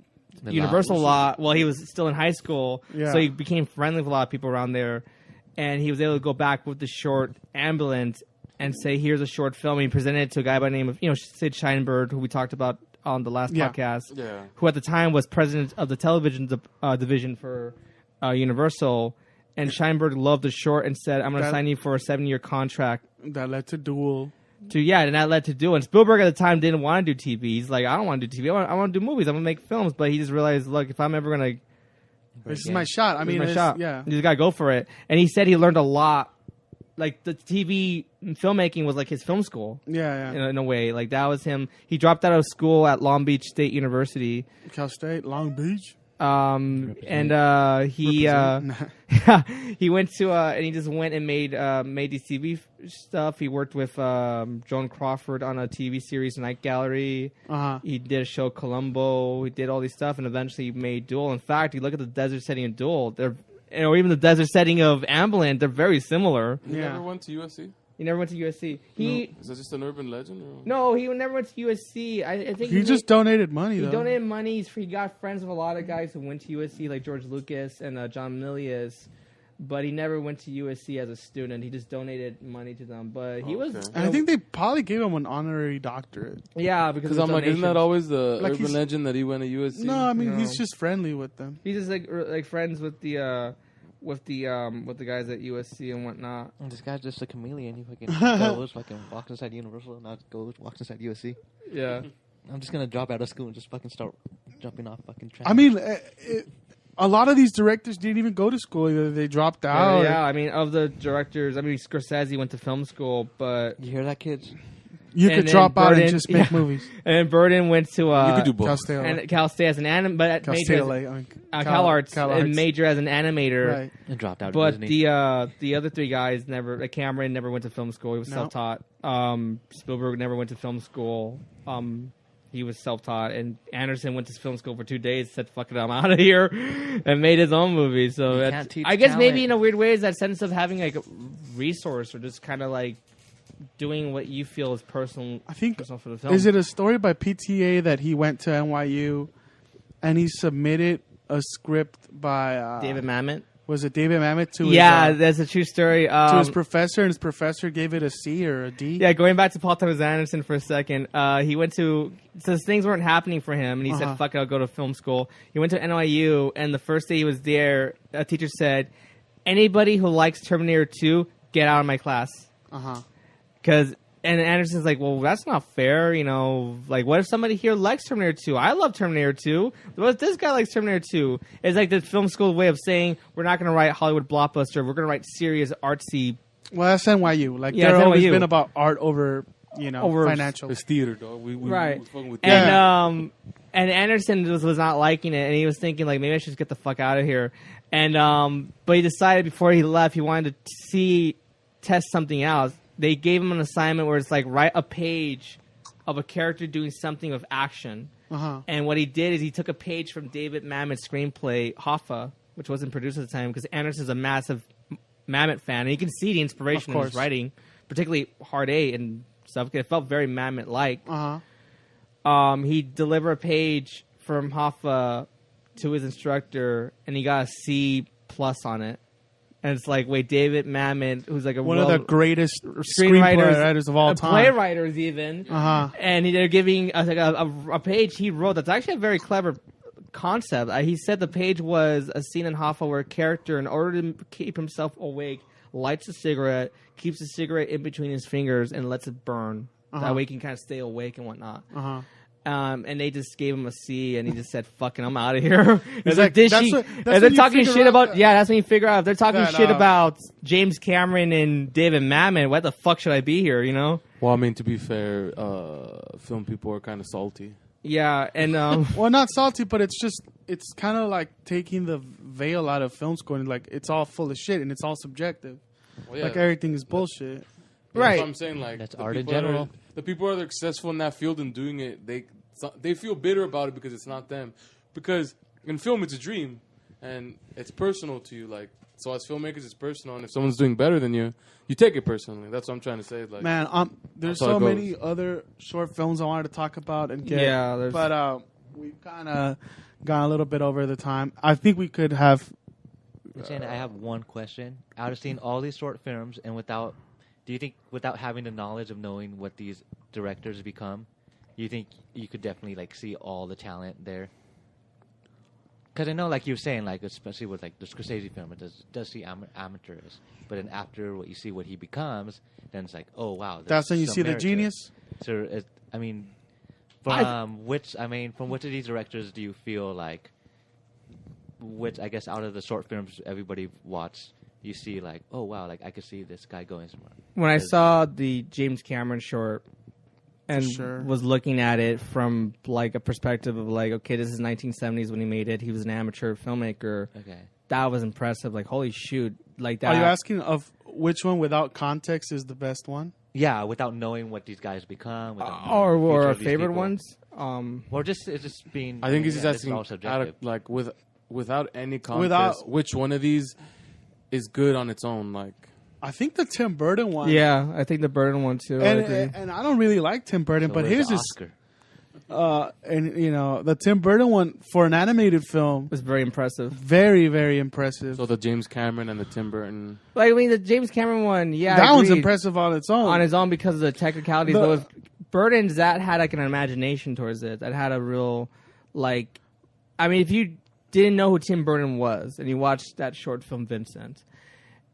Universal lot while he was still in high school. Yeah. So he became friendly with a lot of people around there, and he was able to go back with the short Ambulance and say, "Here's a short film." And he presented it to a guy by the name of Sid Sheinberg, who we talked about on the last podcast, who at the time was president of the television division for Universal, And Scheinberg loved the short and said, "I'm going to sign you for a 7-year contract." That led to Duel. And that led to Duel. And Spielberg at the time didn't want to do TV. He's like, I don't want to do TV. I want to do movies. I'm going to make films. But he just realized, look, if I'm ever going to... This is my shot. I mean, my shot. Yeah. You just got to go for it. And he said he learned a lot. Like, the TV filmmaking was like his film school. Yeah. In a way. Like, that was him. He dropped out of school at Long Beach State University. Cal State, Long Beach. He went to and he just went and made these TV stuff. He worked with Joan Crawford on a TV series, Night Gallery. He did a show Columbo. He did all these stuff, and eventually he made Duel. In fact, you look at the desert setting of Duel, or even the desert setting of Amberlin, they're very similar. You never went to USC? He never went to USC. Is that just an urban legend? Or? No, he never went to USC. I think he just donated money. He donated money. He got friends with a lot of guys who went to USC, like George Lucas and John Milius. But he never went to USC as a student. He just donated money to them. But he was... And I think they probably gave him an honorary doctorate. Yeah, because I'm like, isn't that always the like urban legend that he went to USC? No, I mean, he's just friendly with them. He's just like friends with the guys at USC and whatnot. And this guy's just a chameleon. He fucking goes, walks inside Universal, and now walks inside USC. Yeah. I'm just gonna drop out of school and just fucking start jumping off fucking trains. I mean, a lot of these directors didn't even go to school. Either they dropped out. Yeah, I mean, of the directors, Scorsese went to film school, but... You hear that, kids? You could drop out and just make movies. And then Burden went to you could do both. Cal State as an Cal Arts and major as an animator. Right. And dropped out. But the other three guys never. Like Cameron never went to film school. He was self-taught. Spielberg never went to film school. He was self-taught, and Anderson went to film school for 2 days. Said, "Fuck it, I'm out of here," and made his own movie. So I guess maybe in a weird way is that sense of having like a resource or just kind of like doing what you feel is personal. I think personal for the film. Is it a story by PTA that he went to NYU and he submitted a script by David Mamet? Was it David Mamet to that's a true story. To his professor, and his professor gave it a C or a D? Yeah, going back to Paul Thomas Anderson for a second, he went to... Since things weren't happening for him, and he said, fuck it, I'll go to film school. He went to NYU, and the first day he was there, a teacher said, anybody who likes Terminator 2, get out of my class. And Anderson's like, well, that's not fair, you know. Like, what if somebody here likes Terminator 2? I love Terminator 2. What if this guy likes Terminator 2? It's like the film school way of saying, we're not going to write Hollywood blockbuster. We're going to write serious, artsy. Well, that's NYU. Like, they've always been about art over, financial. It's theater, dog. We fucking with and Anderson was not liking it, and he was thinking, like, maybe I should just get the fuck out of here. And but he decided before he left, he wanted to test something else. They gave him an assignment where it's like write a page of a character doing something with action. And what he did is he took a page from David Mamet's screenplay, Hoffa, which wasn't produced at the time, because Anderson's a massive Mamet fan. And you can see the inspiration in his writing, particularly Hard 8 and stuff. It felt very Mamet-like. He delivered a page from Hoffa to his instructor, and he got a C+ on it. And it's like, wait, David Mamet, who's like one of the greatest screenwriters of all time. Playwriters, even. And they're giving a page he wrote that's actually a very clever concept. He said the page was a scene in Hoffa where a character, in order to keep himself awake, lights a cigarette, keeps the cigarette in between his fingers, and lets it burn. That way he can kind of stay awake and whatnot. And they just gave him a C, and he just said, "Fucking, I'm out of here." He's like, "They're talking shit about." Yeah, that's when you figure out if they're talking shit about James Cameron and David Mamet. What the fuck should I be here? You know? Well, I mean, to be fair, film people are kind of salty. Yeah, and well, not salty, but it's kind of like taking the veil out of film school, and like it's all full of shit, and it's all subjective. Well, yeah, like everything is bullshit. Yeah, right. That's what I'm saying. Like, that's art in general. The people that are successful in that field and doing it, they feel bitter about it because it's not them. Because in film, it's a dream, and it's personal to you. Like, so as filmmakers, it's personal, and if someone's doing better than you, you take it personally. That's what I'm trying to say. Like, man, there's so many other short films I wanted to talk about and get. Yeah, but we've kind of gone a little bit over the time. I think we could have. I have one question. Out of seeing all these short films, and do you think without having the knowledge of knowing what these directors become, you think you could definitely like see all the talent there? because I know, like you were saying, like especially with like the Scorsese film, it does see amateurs, but then after what you see what he becomes, then it's like, oh wow, That's when you some see the merit to it. genius. So I mean, from which of these directors do you feel like, which I guess out of the short films everybody watched, you see like, oh wow, like I could see this guy going somewhere. When I saw the James Cameron short and Sure. was looking at it from like a perspective of like, okay, this is 1970s when he made it. He was an amateur filmmaker. Okay. That was impressive. Like, holy shoot. Like that. Are you asking of which one without context is the best one? Yeah, without knowing what these guys become, without knowing the or future our of these favorite people. ones? Or just it's just being. I think he's just this is asking all out subjective. of, like without any context, which one of these is good on its own. Like, I think the Tim Burton one. Yeah, I think the Burton one too. I agree. And I don't really like Tim Burton, So but where's here's the this. Oscar? And you know, the Tim Burton one for an animated film, It was very impressive. very, very impressive. so the James Cameron and the Tim Burton. Like, I mean, the James Cameron one, yeah, that I one's agreed. impressive on its own. On his own because of the technicalities. The- But with Burton's, that had like an imagination towards it. That had a real, like, I mean, if you didn't know who Tim Burton was and you watched that short film Vincent,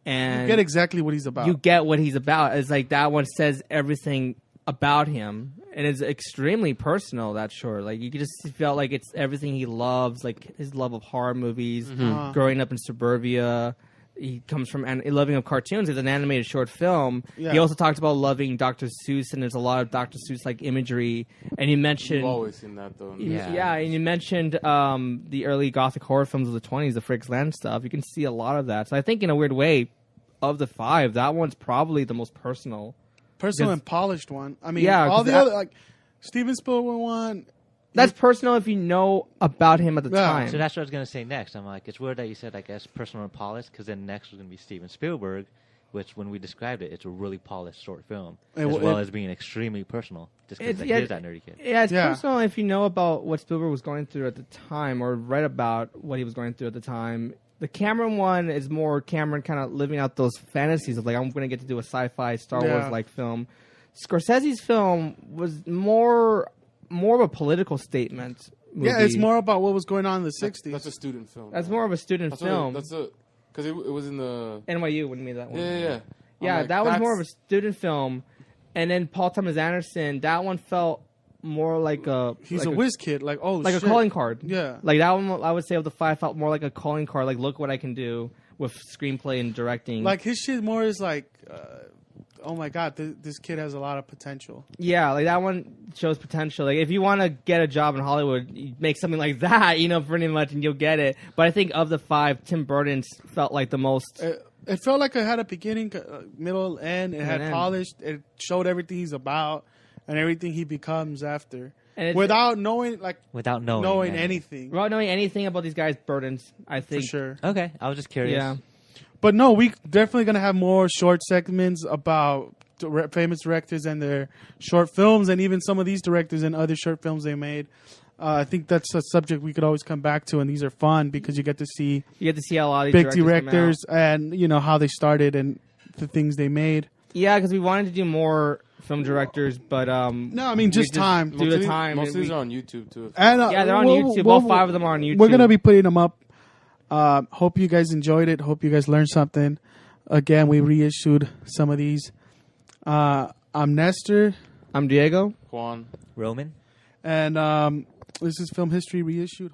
and you get exactly what he's about. you get what he's about. It's like that one says everything about him, and it's extremely personal. That short, like you just felt like it's everything he loves, like his love of horror movies, growing up in suburbia. He comes from loving of cartoons. It's an animated short film. Yeah. He also talked about loving Dr. Seuss, and there's a lot of Dr. Seuss like imagery. And you mentioned, You've always seen that though. yeah, and you mentioned the early Gothic horror films of the 20s, the Fritz Lang stuff. You can see a lot of that. So I think, in a weird way, of the five, that one's probably the most personal. Personal because- and polished one. I mean, Yeah, all 'cause the that- other like Steven Spielberg one. That's personal if you know about him at the Yeah. time. So that's what I was gonna say next. I'm like, it's weird that you said, I guess, personal and polished, because then next was gonna be Steven Spielberg, which when we described it, it's a really polished short film, as well as being extremely personal, just because he is that nerdy kid. Yeah, it's Yeah. personal if you know about what Spielberg was going through at the time, or read about what he was going through at the time. The Cameron one is more Cameron kind of living out those fantasies of like, I'm going to get to do a sci-fi Star Wars like film. Scorsese's film was more of a political statement movie. Yeah, it's more about what was going on in the '60s. That's a student film. That's more of a student film. Because it was in the. NYU when you made that one. Yeah. Yeah, Like, that was more of a that's- student film. And then Paul Thomas Anderson, that one felt more like a... He's like a whiz kid, like Like shit. a calling card. Yeah. Like that one, I would say of the five, felt more like a calling card. Like, look what I can do with screenplay and directing. Like his shit more is like, oh my god, this kid has a lot of potential. Yeah, like that one shows potential. Like if you want to get a job in Hollywood, you make something like that, pretty much, and you'll get it. But I think of the five, Tim Burton's felt like the most... It felt like it had a beginning, middle, end. It had end. polished. It showed everything he's about and everything he becomes after, And it's- without knowing knowing anything. Without knowing anything about these guys' Burtons, I For think. sure. Okay, I was just curious. Yeah. But no, we definitely gonna have more short segments about famous directors and their short films, and even some of these directors and other short films they made. I think that's a subject we could always come back to, and these are fun because you get to see You get to see how a lot of big these come out. directors and how they started and the things they made. Yeah, because we wanted to do more film directors, but No, I mean just time. due to time. Most of and these we- are on YouTube too. And Yeah, they're on YouTube. All five of them are on YouTube. We're gonna be putting them up. Hope you guys enjoyed it. Hope you guys learned something. Again, we reissued some of these. I'm Nestor, I'm Diego. Juan. Roman. and this is Film History Reissued.